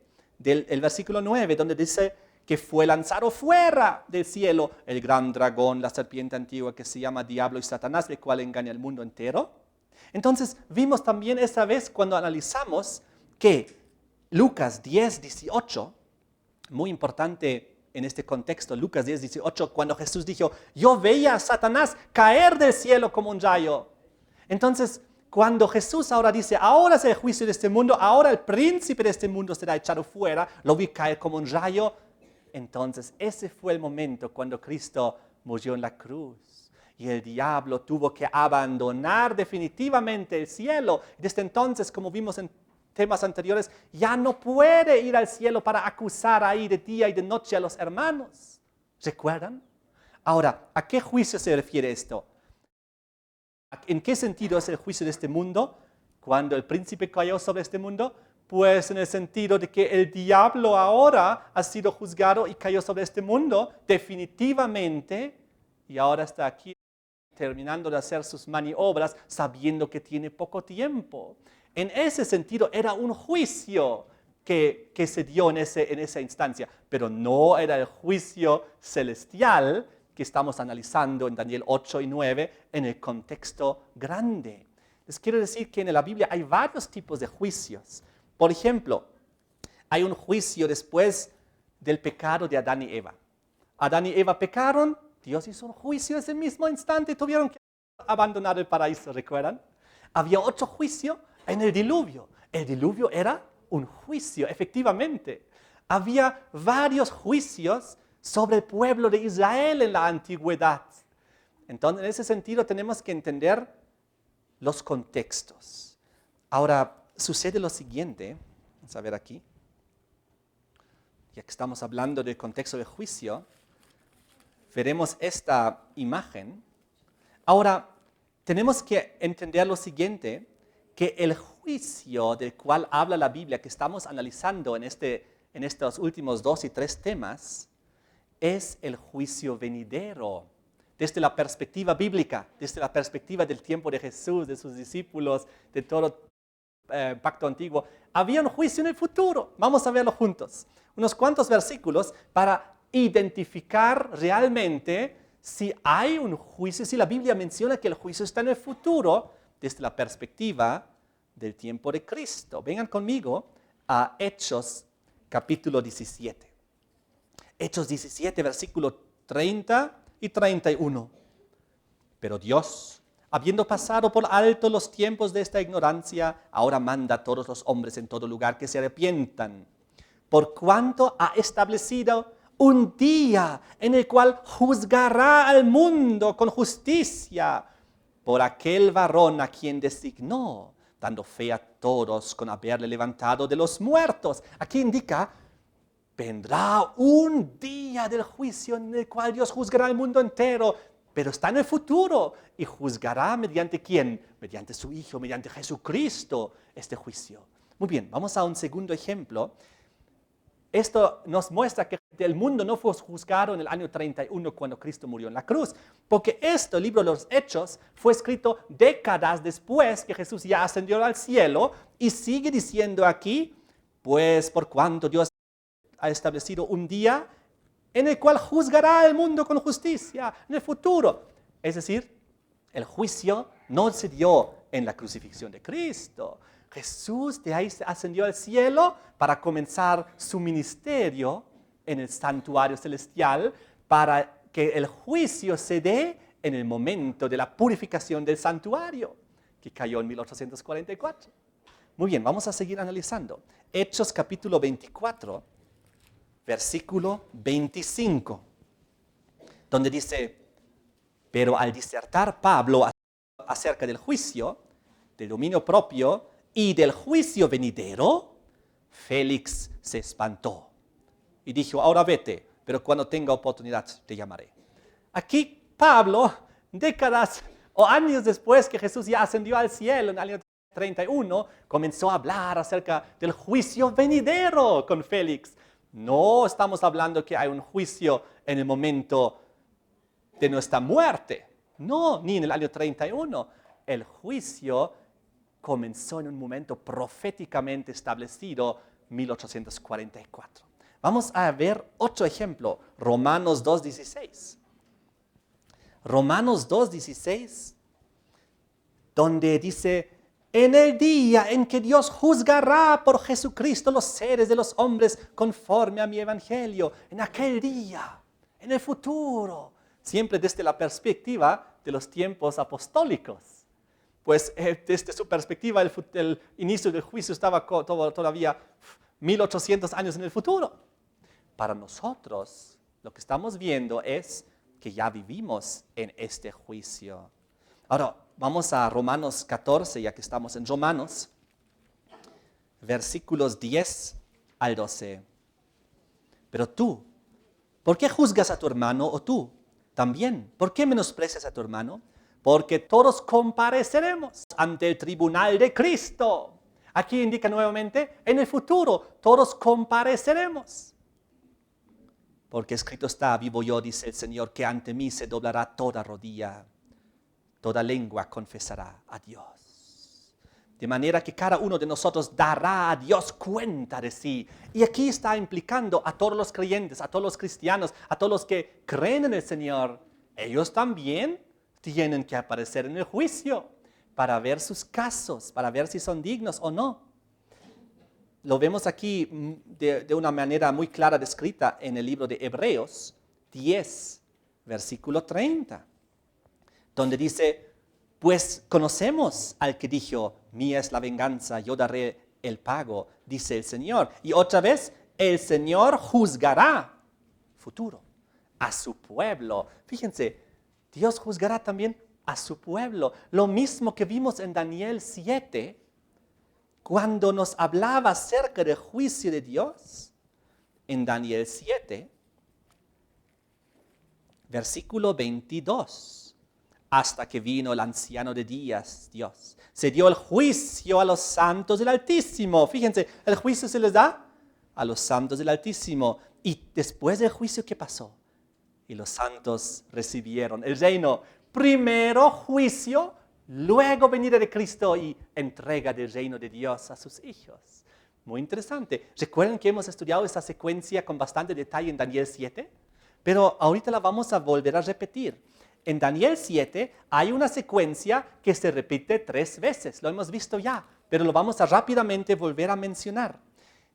S1: el versículo 9, donde dice que fue lanzado fuera del cielo el gran dragón, la serpiente antigua que se llama Diablo y Satanás, el cual engaña al mundo entero. Entonces, vimos también esta vez cuando analizamos que Lucas 10, 18, muy importante en este contexto, Lucas 10, 18, cuando Jesús dijo, yo veía a Satanás caer del cielo como un rayo. Entonces, cuando Jesús ahora dice, ahora es el juicio de este mundo, ahora el príncipe de este mundo será echado fuera, lo vi caer como un rayo. Entonces, ese fue el momento cuando Cristo murió en la cruz. Y el diablo tuvo que abandonar definitivamente el cielo. Desde entonces, como vimos en temas anteriores, ya no puede ir al cielo para acusar ahí de día y de noche a los hermanos. ¿Recuerdan? Ahora, ¿a qué juicio se refiere esto? ¿En qué sentido es el juicio de este mundo? Cuando el príncipe cayó sobre este mundo, pues en el sentido de que el diablo ahora ha sido juzgado y cayó sobre este mundo definitivamente, y ahora está aquí terminando de hacer sus maniobras sabiendo que tiene poco tiempo. En ese sentido era un juicio que se dio en esa instancia, pero no era el juicio celestial que estamos analizando en Daniel 8 y 9 en el contexto grande. Les quiero decir que en la Biblia hay varios tipos de juicios. Por ejemplo, hay un juicio después del pecado de Adán y Eva. Adán y Eva pecaron, Dios hizo un juicio ese mismo instante y tuvieron que abandonar el paraíso, ¿recuerdan? Había otro juicio en el diluvio. El diluvio era un juicio, efectivamente. Había varios juicios sobre el pueblo de Israel en la antigüedad. Entonces, en ese sentido, tenemos que entender los contextos. Ahora, sucede lo siguiente, vamos a ver aquí, ya que estamos hablando del contexto de juicio, veremos esta imagen. Ahora, tenemos que entender lo siguiente, que el juicio del cual habla la Biblia, que estamos analizando en estos últimos 2 y 3 temas, es el juicio venidero. desde la perspectiva bíblica, desde la perspectiva del tiempo de Jesús, de sus discípulos, de todo pacto antiguo, había un juicio en el futuro. Vamos a verlo juntos. Unos cuantos versículos para identificar realmente si hay un juicio, si la Biblia menciona que el juicio está en el futuro, desde la perspectiva del tiempo de Cristo. Vengan conmigo a Hechos capítulo 17. Hechos 17, versículo 30 y 31. Pero Dios, habiendo pasado por alto los tiempos de esta ignorancia, ahora manda a todos los hombres en todo lugar que se arrepientan, por cuanto ha establecido un día en el cual juzgará al mundo con justicia por aquel varón a quien designó, dando fe a todos con haberle levantado de los muertos. Aquí indica, vendrá un día del juicio en el cual Dios juzgará al mundo entero, pero está en el futuro y juzgará mediante ¿quién? Mediante su Hijo, mediante Jesucristo, este juicio. Muy bien, vamos a un segundo ejemplo. Esto nos muestra que el mundo no fue juzgado en el año 31 cuando Cristo murió en la cruz, porque este libro de los Hechos fue escrito décadas después que Jesús ya ascendió al cielo y sigue diciendo aquí, pues por cuanto Dios ha establecido un día en el cual juzgará al mundo con justicia en el futuro. Es decir, el juicio no se dio en la crucifixión de Cristo. Jesús de ahí ascendió al cielo para comenzar su ministerio en el santuario celestial para que el juicio se dé en el momento de la purificación del santuario, que cayó en 1844. Muy bien, vamos a seguir analizando. Hechos capítulo 24, versículo 25, donde dice, pero al disertar Pablo acerca del juicio, del dominio propio y del juicio venidero, Félix se espantó y dijo, ahora vete, pero cuando tenga oportunidad te llamaré. Aquí Pablo, décadas o años después que Jesús ya ascendió al cielo, en el año 31, comenzó a hablar acerca del juicio venidero con Félix. No estamos hablando que hay un juicio en el momento de nuestra muerte. No, ni en el año 31. El juicio comenzó en un momento proféticamente establecido, 1844. Vamos a ver otro ejemplo, Romanos 2:16. Romanos 2:16, donde dice, en el día en que Dios juzgará por Jesucristo los seres de los hombres conforme a mi evangelio, en aquel día, en el futuro, siempre desde la perspectiva de los tiempos apostólicos. Pues desde su perspectiva el inicio del juicio estaba todavía 1800 años en el futuro. Para nosotros, lo que estamos viendo es que ya vivimos en este juicio. Ahora, vamos a Romanos 14, ya que estamos en Romanos, versículos 10 al 12. Pero tú, ¿por qué juzgas a tu hermano o tú? También, ¿por qué menosprecias a tu hermano? Porque todos compareceremos ante el tribunal de Cristo. Aquí indica nuevamente, en el futuro, todos compareceremos. Porque escrito está, vivo yo, dice el Señor, que ante mí se doblará toda rodilla, toda lengua confesará a Dios. De manera que cada uno de nosotros dará a Dios cuenta de sí. Y aquí está implicando a todos los creyentes, a todos los cristianos, a todos los que creen en el Señor. Ellos también tienen que aparecer en el juicio para ver sus casos, para ver si son dignos o no. Lo vemos aquí de una manera muy clara descrita en el libro de Hebreos 10, versículo 30, donde dice, pues conocemos al que dijo, mía es la venganza, yo daré el pago, dice el Señor. Y otra vez, el Señor juzgará, futuro, a su pueblo. Fíjense, Dios juzgará también a su pueblo. Lo mismo que vimos en Daniel 7, cuando nos hablaba acerca del juicio de Dios. En Daniel 7, versículo 22. Hasta que vino el anciano de días, Dios. Se dio el juicio a los santos del Altísimo. Fíjense, el juicio se les da a los santos del Altísimo. Y después del juicio, ¿qué pasó? Y los santos recibieron el reino. Primero juicio, luego venida de Cristo y entrega del reino de Dios a sus hijos. Muy interesante. ¿Recuerdan que hemos estudiado esta secuencia con bastante detalle en Daniel 7? Pero ahorita la vamos a volver a repetir. En Daniel 7 hay una secuencia que se repite 3 veces. Lo hemos visto ya, pero lo vamos a rápidamente volver a mencionar.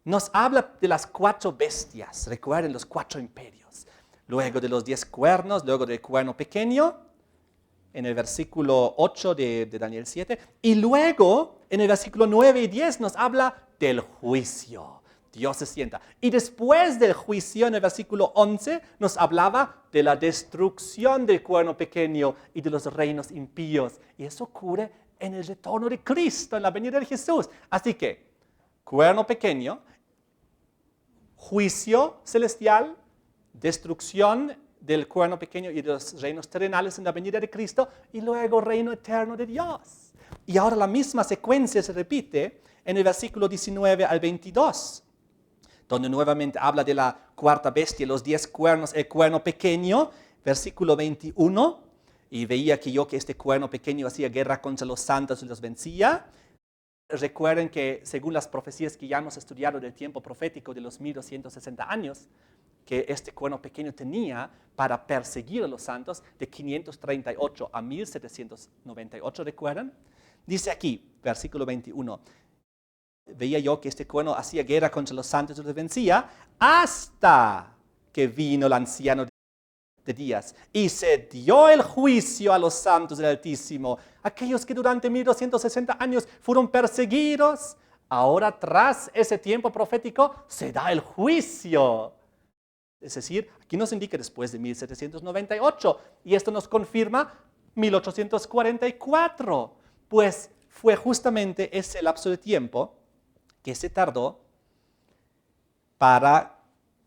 S1: Nos habla de las 4 bestias. Recuerden los 4 imperios. Luego de los 10 cuernos, luego del cuerno pequeño, en el versículo 8 de Daniel 7. Y luego, en el versículo 9 y 10, nos habla del juicio. Dios se sienta. Y después del juicio, en el versículo 11, nos hablaba de la destrucción del cuerno pequeño y de los reinos impíos. Y eso ocurre en el retorno de Cristo, en la venida de Jesús. Así que, cuerno pequeño, juicio celestial, destrucción del cuerno pequeño y de los reinos terrenales en la venida de Cristo, y luego reino eterno de Dios. Y ahora la misma secuencia se repite en el versículo 19 al 22, donde nuevamente habla de la cuarta bestia, los 10 cuernos, el cuerno pequeño, versículo 21, y veía que este cuerno pequeño hacía guerra contra los santos y los vencía. Recuerden que según las profecías que ya hemos estudiado del tiempo profético de los 1260 años, que este cuerno pequeño tenía para perseguir a los santos de 538 a 1798, ¿recuerdan? Dice aquí, versículo 21, veía yo que este cuerno hacía guerra contra los santos y los vencía hasta que vino el anciano de días y se dio el juicio a los santos del Altísimo, aquellos que durante 1260 años fueron perseguidos. Ahora, tras ese tiempo profético, se da el juicio. Es decir, aquí nos indica después de 1798, y esto nos confirma 1844, pues fue justamente ese lapso de tiempo que se tardó para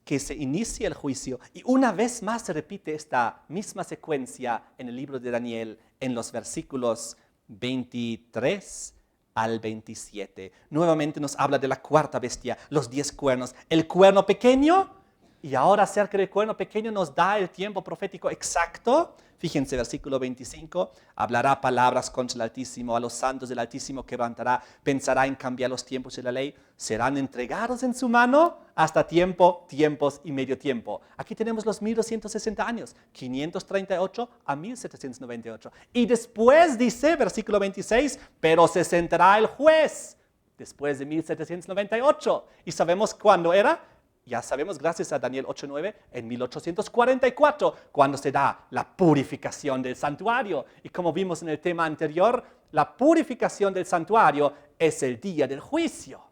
S1: que se inicie el juicio. Y una vez más se repite esta misma secuencia en el libro de Daniel, en los versículos 23 al 27. Nuevamente nos habla de la cuarta bestia, los 10 cuernos, el cuerno pequeño. Y ahora acerca del cuerno pequeño nos da el tiempo profético exacto. Fíjense, versículo 25, hablará palabras contra el Altísimo, a los santos del Altísimo quebrantará, pensará en cambiar los tiempos de la ley, serán entregados en su mano hasta tiempo, tiempos y medio tiempo. Aquí tenemos los 1260 años, 538 a 1798. Y después dice, versículo 26, pero se sentará el juez después de 1798. ¿Y sabemos cuándo era? Ya sabemos, gracias a Daniel 8:9, en 1844, cuando se da la purificación del santuario. Y como vimos en el tema anterior, la purificación del santuario es el día del juicio.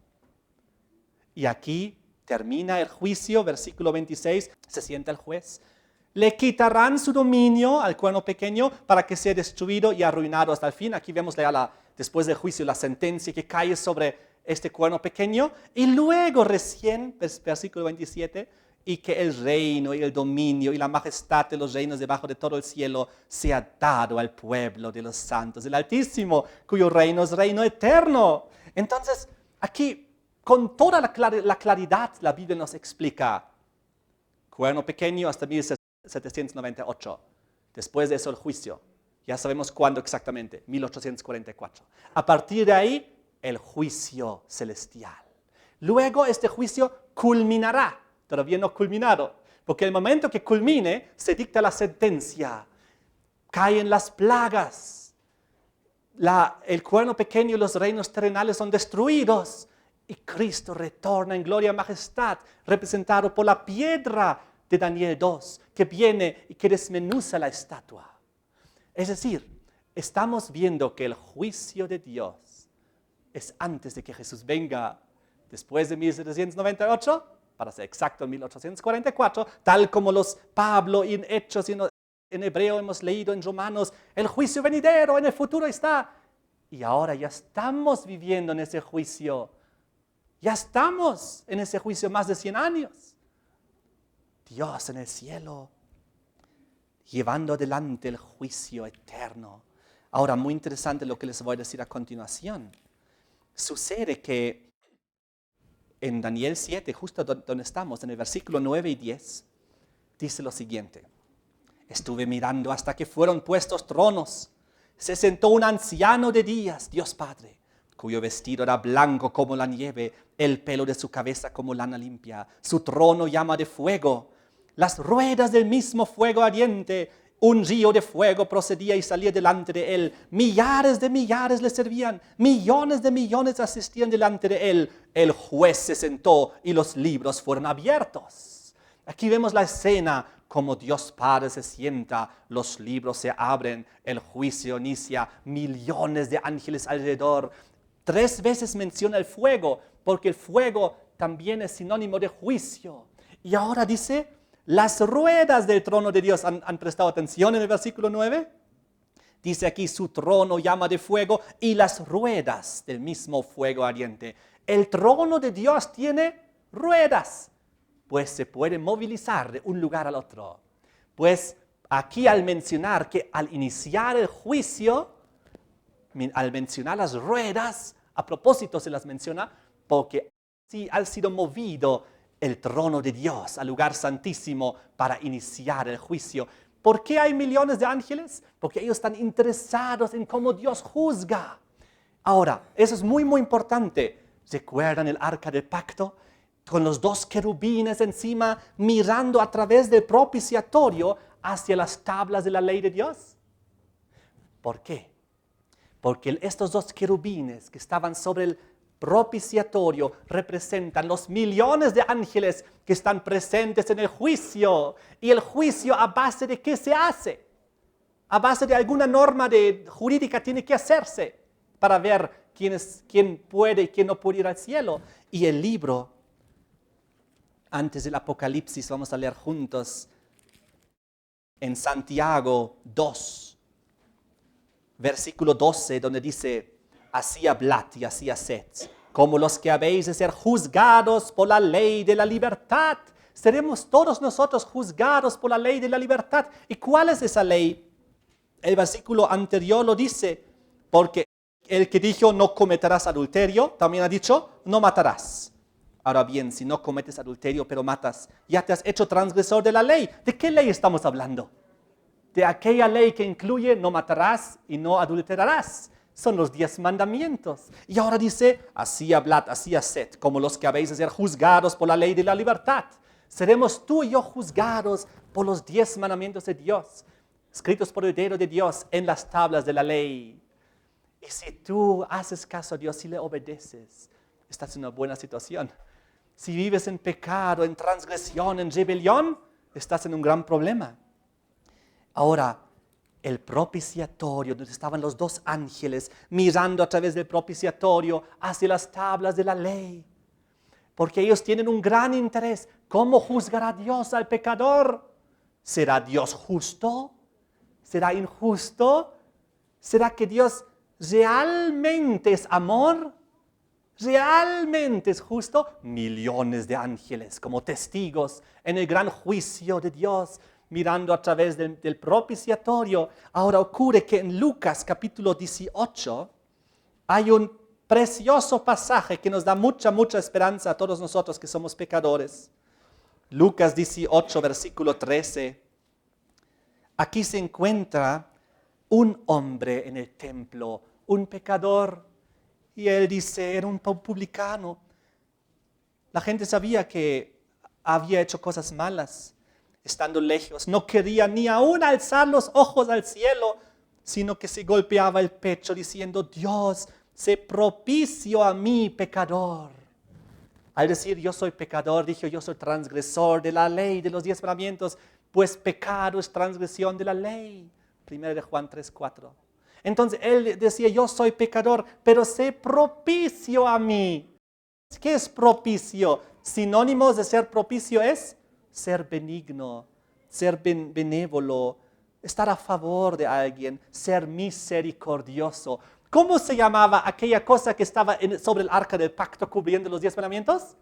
S1: Y aquí termina el juicio, versículo 26, se sienta el juez. Le quitarán su dominio al cuerno pequeño para que sea destruido y arruinado hasta el fin. Aquí vemos después del juicio la sentencia que cae sobre este cuerno pequeño, y luego recién, versículo 27, y que el reino y el dominio y la majestad de los reinos debajo de todo el cielo sea dado al pueblo de los santos del Altísimo, cuyo reino es reino eterno. Entonces, aquí, con toda la claridad, la Biblia nos explica, cuerno pequeño hasta 1798, después de eso el juicio, ya sabemos cuándo exactamente, 1844. A partir de ahí, el juicio celestial. Luego este juicio culminará, todavía no culminado, porque el momento que culmine se dicta la sentencia, caen las plagas, el cuerno pequeño y los reinos terrenales son destruidos y Cristo retorna en gloria y majestad, representado por la piedra de Daniel 2, que viene y que desmenuza la estatua. Es decir, estamos viendo que el juicio de Dios es antes de que Jesús venga, después de 1798, para ser exacto, en 1844, tal como los Pablo y en Hechos y en Hebreo hemos leído en Romanos, el juicio venidero en el futuro está. Y ahora ya estamos viviendo en ese juicio. Ya estamos en ese juicio más de 100 años. Dios en el cielo, llevando adelante el juicio eterno. Ahora, muy interesante lo que les voy a decir a continuación. Sucede que en Daniel 7, justo donde estamos, en el versículo 9 y 10, dice lo siguiente. Estuve mirando hasta que fueron puestos tronos. Se sentó un anciano de días, Dios Padre, cuyo vestido era blanco como la nieve, el pelo de su cabeza como lana limpia, su trono llama de fuego, las ruedas del mismo fuego ardiente, un río de fuego procedía y salía delante de él, millares de millares le servían, millones de millones asistían delante de él. El juez se sentó y los libros fueron abiertos. Aquí vemos la escena como Dios Padre se sienta, los libros se abren, el juicio inicia, millones de ángeles alrededor. 3 veces menciona el fuego, porque el fuego también es sinónimo de juicio. Y ahora dice, las ruedas del trono de Dios, ¿han prestado atención en el versículo 9? Dice aquí, su trono llama de fuego y las ruedas del mismo fuego ardiente. El trono de Dios tiene ruedas, pues se puede movilizar de un lugar al otro. Pues aquí al mencionar que al iniciar el juicio, al mencionar las ruedas, a propósito se las menciona, porque sí ha sido movido el trono de Dios al lugar santísimo para iniciar el juicio. ¿Por qué hay millones de ángeles? Porque ellos están interesados en cómo Dios juzga. Ahora, eso es muy, muy importante. ¿Recuerdan el arca del pacto? Con los 2 querubines encima, mirando a través del propiciatorio hacia las tablas de la ley de Dios. ¿Por qué? Porque estos 2 querubines que estaban sobre el propiciatorio representan los millones de ángeles que están presentes en el juicio. ¿Y el juicio a base de qué se hace? A base de alguna norma jurídica tiene que hacerse para ver quién puede y quién no puede ir al cielo. Y el libro, antes del Apocalipsis, vamos a leer juntos en Santiago 2, versículo 12, donde dice, así hablad y así haced, como los que habéis de ser juzgados por la ley de la libertad. Seremos todos nosotros juzgados por la ley de la libertad. ¿Y cuál es esa ley? El versículo anterior lo dice, porque el que dijo no cometerás adulterio, también ha dicho no matarás. Ahora bien, si no cometes adulterio pero matas, ya te has hecho transgresor de la ley. ¿De qué ley estamos hablando? De aquella ley que incluye no matarás y no adulterarás. Son los 10 mandamientos. Y ahora dice, así hablad, así haced, como los que habéis de ser juzgados por la ley de la libertad. Seremos tú y yo juzgados por los 10 mandamientos de Dios, escritos por el dedo de Dios en las tablas de la ley. Y si tú haces caso a Dios y le obedeces, estás en una buena situación. Si vives en pecado, en transgresión, en rebelión, estás en un gran problema. Ahora, el propiciatorio, donde estaban los 2 ángeles mirando a través del propiciatorio hacia las tablas de la ley. Porque ellos tienen un gran interés. ¿Cómo juzgará Dios al pecador? ¿Será Dios justo? ¿Será injusto? ¿Será que Dios realmente es amor? ¿Realmente es justo? Millones de ángeles como testigos en el gran juicio de Dios, mirando a través del propiciatorio. Ahora ocurre que en Lucas capítulo 18 hay un precioso pasaje que nos da mucha, mucha esperanza a todos nosotros que somos pecadores. Lucas 18, versículo 13. Aquí se encuentra un hombre en el templo, un pecador, y él dice, era un publicano. La gente sabía que había hecho cosas malas. Estando lejos, no quería ni aún alzar los ojos al cielo, sino que se golpeaba el pecho diciendo, Dios, sé propicio a mí, pecador. Al decir yo soy pecador, dijo yo soy transgresor de la ley, de los 10 mandamientos, pues pecado es transgresión de la ley. 1 de Juan 3:4. Entonces él decía yo soy pecador, pero sé propicio a mí. ¿Qué es propicio? Sinónimos de ser propicio es ser benigno, ser benévolo, estar a favor de alguien, ser misericordioso. ¿Cómo se llamaba aquella cosa que estaba sobre el arca del pacto cubriendo los 10 mandamientos?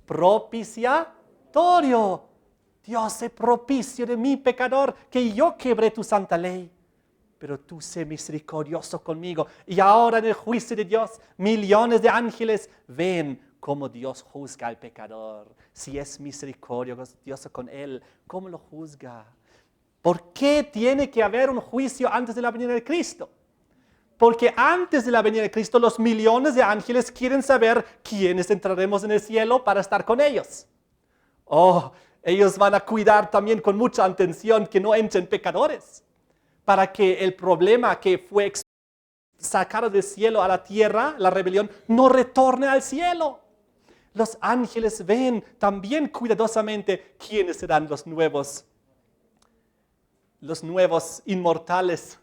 S1: Propiciatorio. Dios, sé propicio de mi pecador, que yo quebré tu santa ley. Pero tú sé misericordioso conmigo. Y ahora en el juicio de Dios, millones de ángeles ven cómo Dios juzga al pecador. Si es misericordioso con él, ¿cómo lo juzga? ¿Por qué tiene que haber un juicio antes de la venida de Cristo? Porque antes de la venida de Cristo, los millones de ángeles quieren saber quiénes entraremos en el cielo para estar con ellos. Oh, ellos van a cuidar también con mucha atención que no entren pecadores, para que el problema que fue sacado del cielo a la tierra, la rebelión, no retorne al cielo. Los ángeles ven también cuidadosamente quiénes serán los nuevos inmortales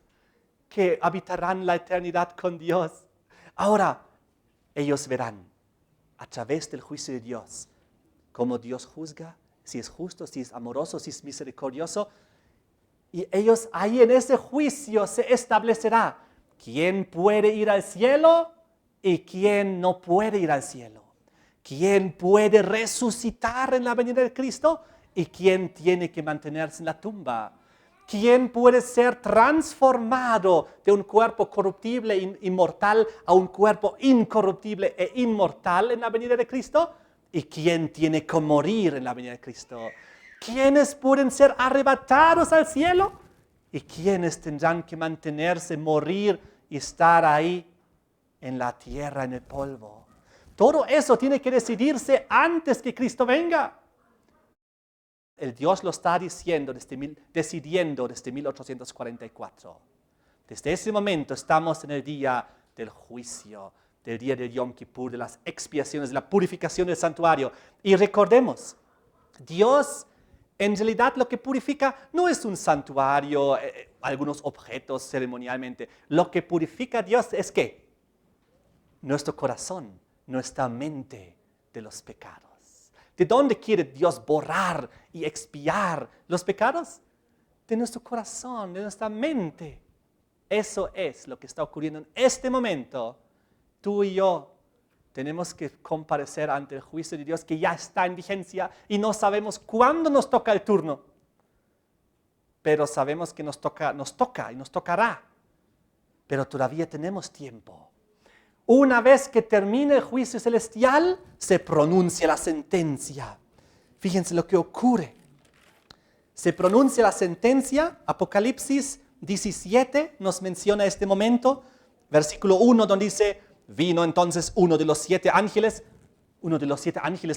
S1: que habitarán la eternidad con Dios. Ahora, ellos verán a través del juicio de Dios cómo Dios juzga, si es justo, si es amoroso, si es misericordioso. Y ellos ahí en ese juicio se establecerá quién puede ir al cielo y quién no puede ir al cielo. Quién puede resucitar en la venida de Cristo y quién tiene que mantenerse en la tumba. ¿Quién puede ser transformado de un cuerpo corruptible e inmortal a un cuerpo incorruptible e inmortal en la venida de Cristo? ¿Y quién tiene que morir en la venida de Cristo? ¿Quiénes pueden ser arrebatados al cielo? ¿Y quiénes tendrán que mantenerse, morir y estar ahí en la tierra, en el polvo? Todo eso tiene que decidirse antes que Cristo venga. El Dios lo está decidiendo desde 1844. Desde ese momento estamos en el día del juicio, del día del Yom Kippur, de las expiaciones, de la purificación del santuario. Y recordemos, Dios en realidad lo que purifica no es un santuario, algunos objetos ceremonialmente. Lo que purifica a Dios es ¿qué? Nuestro corazón, nuestra mente de los pecados. ¿De dónde quiere Dios borrar y expiar los pecados? De nuestro corazón, de nuestra mente. Eso es lo que está ocurriendo en este momento. Tú y yo tenemos que comparecer ante el juicio de Dios que ya está en vigencia y no sabemos cuándo nos toca el turno. Pero sabemos que nos toca y nos tocará. Pero todavía tenemos tiempo. Una vez que termine el juicio celestial, se pronuncia la sentencia. Fíjense lo que ocurre. Se pronuncia la sentencia, Apocalipsis 17 nos menciona este momento, versículo 1, donde dice, vino entonces uno de los 7 ángeles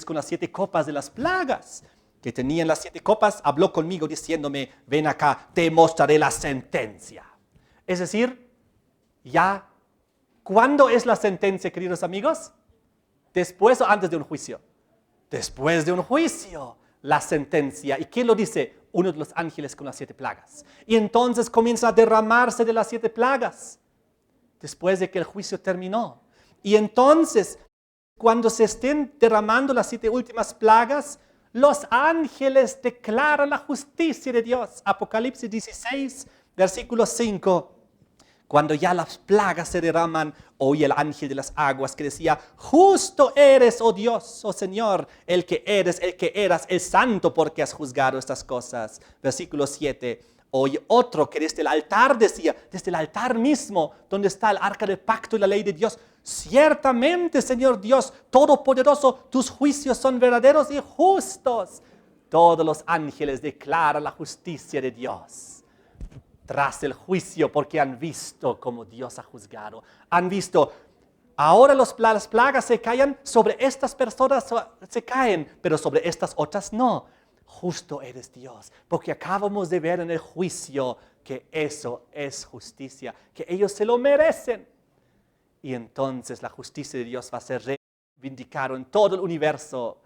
S1: con las 7 copas de las plagas, que tenían las 7 copas, habló conmigo diciéndome, ven acá, te mostraré la sentencia. Es decir, ya, ¿cuándo es la sentencia, queridos amigos? ¿Después o antes de un juicio? Después de un juicio, la sentencia. ¿Y quién lo dice? Uno de los ángeles con las 7 plagas. Y entonces comienza a derramarse de las 7 plagas, después de que el juicio terminó. Y entonces, cuando se estén derramando las 7 últimas plagas, los ángeles declaran la justicia de Dios. Apocalipsis 16, versículo 5. Cuando ya las plagas se derraman, oí el ángel de las aguas que decía, justo eres, oh Dios, oh Señor, el que eras, el santo, porque has juzgado estas cosas. Versículo 7. Oí otro que desde el altar decía, desde el altar mismo, donde está el arca del pacto y la ley de Dios, ciertamente, Señor Dios, todopoderoso, tus juicios son verdaderos y justos. Todos los ángeles declaran la justicia de Dios tras el juicio, porque han visto cómo Dios ha juzgado. Han visto, ahora las plagas se caen, sobre estas personas se caen, pero sobre estas otras no. Justo eres Dios, porque acabamos de ver en el juicio que eso es justicia, que ellos se lo merecen. Y entonces la justicia de Dios va a ser reivindicada en todo el universo.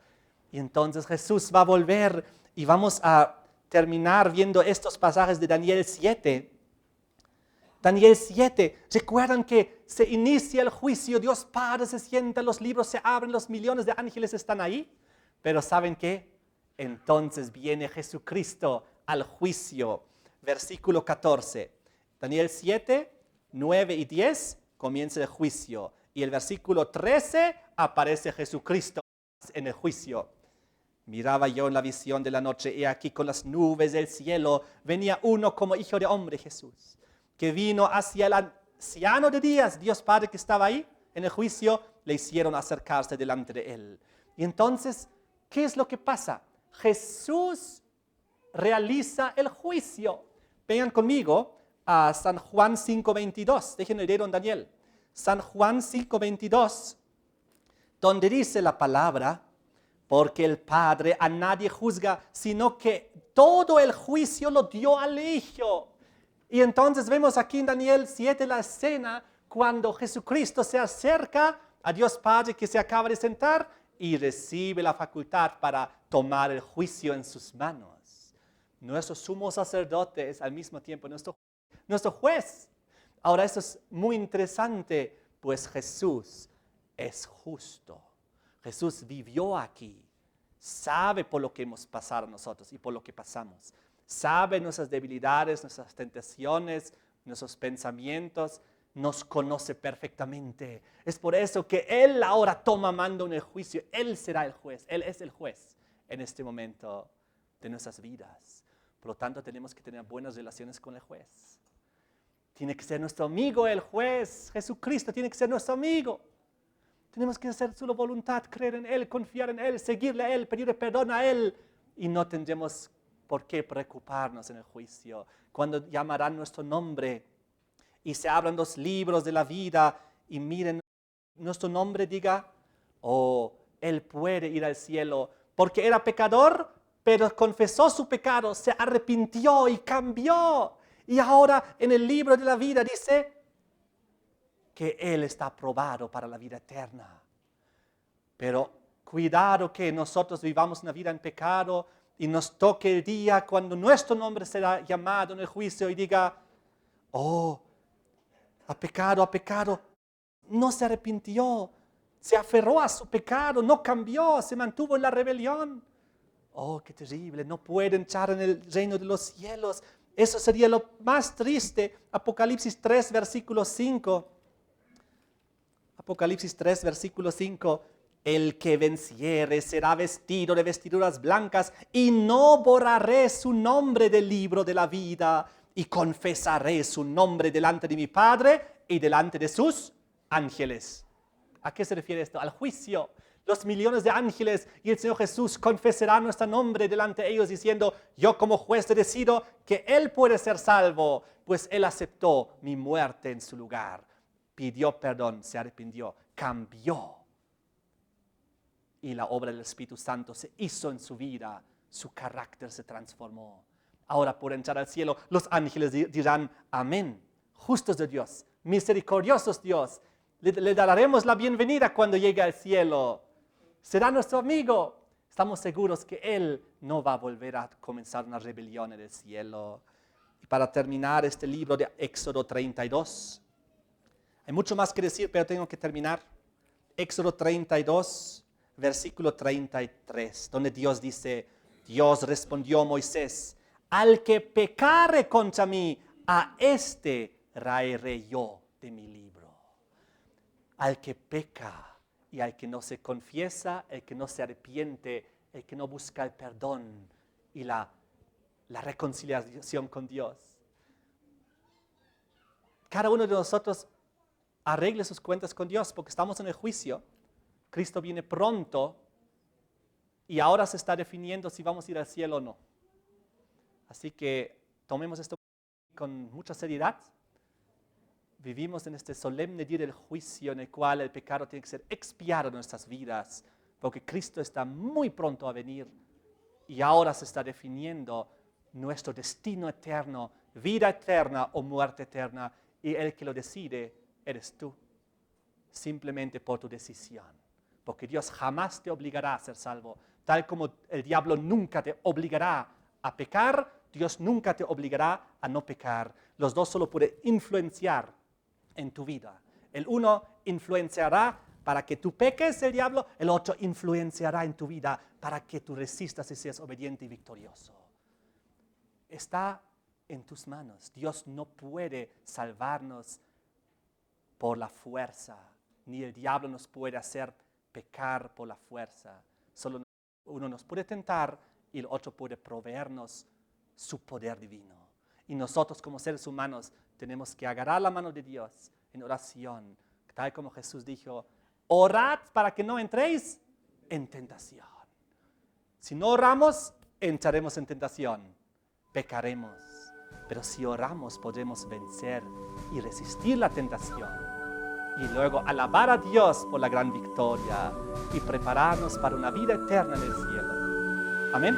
S1: Y entonces Jesús va a volver y vamos a terminar viendo estos pasajes de Daniel 7. Daniel 7, recuerdan que se inicia el juicio, Dios Padre se sienta, los libros se abren, los millones de ángeles están ahí. Pero ¿saben qué? Entonces viene Jesucristo al juicio. Versículo 14. Daniel 7, 9 y 10 comienza el juicio. Y el versículo 13 aparece Jesucristo en el juicio. Miraba yo en la visión de la noche, y aquí con las nubes del cielo venía uno como hijo de hombre, Jesús, que vino hacia el anciano de días, Dios Padre que estaba ahí en el juicio, le hicieron acercarse delante de él. Y entonces, ¿qué es lo que pasa? Jesús realiza el juicio. Vengan conmigo a San Juan 5:22. Déjenme leer, don Daniel. San Juan 5:22, donde dice la palabra, porque el Padre a nadie juzga, sino que todo el juicio lo dio al Hijo. Y entonces vemos aquí en Daniel 7 la escena cuando Jesucristo se acerca a Dios Padre que se acaba de sentar y recibe la facultad para tomar el juicio en sus manos. Nuestro sumo sacerdote es al mismo tiempo nuestro juez. Ahora, esto es muy interesante, pues Jesús es justo. Jesús vivió aquí, sabe por lo que hemos pasado nosotros y por lo que pasamos. Sabe nuestras debilidades, nuestras tentaciones, nuestros pensamientos, nos conoce perfectamente. Es por eso que Él ahora toma mando en el juicio. Él será el juez, Él es el juez en este momento de nuestras vidas. Por lo tanto, tenemos que tener buenas relaciones con el juez. Tiene que ser nuestro amigo el juez. Jesucristo tiene que ser nuestro amigo. Tenemos que hacer su voluntad, creer en Él, confiar en Él, seguirle a Él, pedirle perdón a Él. Y no tendremos por qué preocuparnos en el juicio. Cuando llamarán nuestro nombre y se abran los libros de la vida y miren nuestro nombre, diga, oh, Él puede ir al cielo porque era pecador, pero confesó su pecado, se arrepintió y cambió. Y ahora en el libro de la vida dice que Él está aprobado para la vida eterna. Pero cuidado que nosotros vivamos una vida en pecado y nos toque el día cuando nuestro nombre será llamado en el juicio y diga, oh, ha pecado, no se arrepintió, se aferró a su pecado, no cambió, se mantuvo en la rebelión. Oh, qué terrible, no puede entrar en el reino de los cielos. Eso sería lo más triste. Apocalipsis 3, versículo 5. Apocalipsis 3, versículo 5. El que venciere será vestido de vestiduras blancas y no borraré su nombre del libro de la vida y confesaré su nombre delante de mi Padre y delante de sus ángeles. ¿A qué se refiere esto? Al juicio. Los millones de ángeles y el Señor Jesús confesarán nuestro nombre delante de ellos diciendo, yo como juez te decido que Él puede ser salvo, pues Él aceptó mi muerte en su lugar. Pidió perdón, se arrepintió, cambió. Y la obra del Espíritu Santo se hizo en su vida, su carácter se transformó. Ahora por entrar al cielo, los ángeles dirán, amén, justos de Dios, misericordiosos Dios. Le daremos la bienvenida cuando llegue al cielo. Será nuestro amigo. Estamos seguros que Él no va a volver a comenzar una rebelión en el cielo. Y para terminar este libro de Éxodo 32, hay mucho más que decir, pero tengo que terminar. Éxodo 32, versículo 33, donde Dios dice, Dios respondió a Moisés, al que pecare contra mí, a este raeré yo de mi libro. Al que peca y al que no se confiesa, el que no se arrepiente, el que no busca el perdón y la reconciliación con Dios. Cada uno de nosotros arregle sus cuentas con Dios porque estamos en el juicio. Cristo viene pronto y ahora se está definiendo si vamos a ir al cielo o no. Así que tomemos esto con mucha seriedad. Vivimos en este solemne día del juicio en el cual el pecado tiene que ser expiado en nuestras vidas, porque Cristo está muy pronto a venir y ahora se está definiendo nuestro destino eterno, vida eterna o muerte eterna, y el que lo decide eres tú, simplemente por tu decisión, porque Dios jamás te obligará a ser salvo, tal como el diablo nunca te obligará a pecar, Dios nunca te obligará a no pecar. Los dos solo pueden influenciar en tu vida. El uno influenciará para que tú peques, el diablo, el otro influenciará en tu vida para que tú resistas y seas obediente y victorioso. Está en tus manos. Dios no puede salvarnos por la fuerza, ni el diablo nos puede hacer pecar por la fuerza. Solo uno nos puede tentar y el otro puede proveernos su poder divino. Y nosotros como seres humanos tenemos que agarrar la mano de Dios en oración, tal como Jesús dijo, orad para que no entréis en tentación. Si no oramos, entraremos en tentación, pecaremos. Pero si oramos podemos vencer y resistir la tentación. Y luego alabar a Dios por la gran victoria y prepararnos para una vida eterna en el cielo. Amén.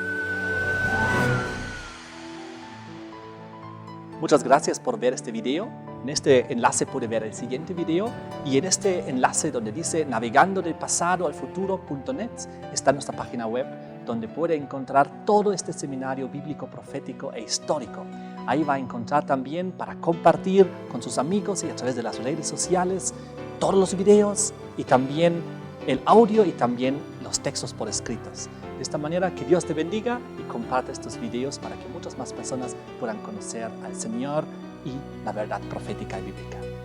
S1: Muchas gracias por ver este video. En este enlace puede ver el siguiente video y en este enlace donde dice navegando del pasado al futuro.net está nuestra página web donde puede encontrar todo este seminario bíblico, profético e histórico. Ahí va a encontrar también para compartir con sus amigos y a través de las redes sociales todos los videos y también el audio y también los textos por escritos. De esta manera, que Dios te bendiga y comparte estos videos para que muchas más personas puedan conocer al Señor y la verdad profética y bíblica.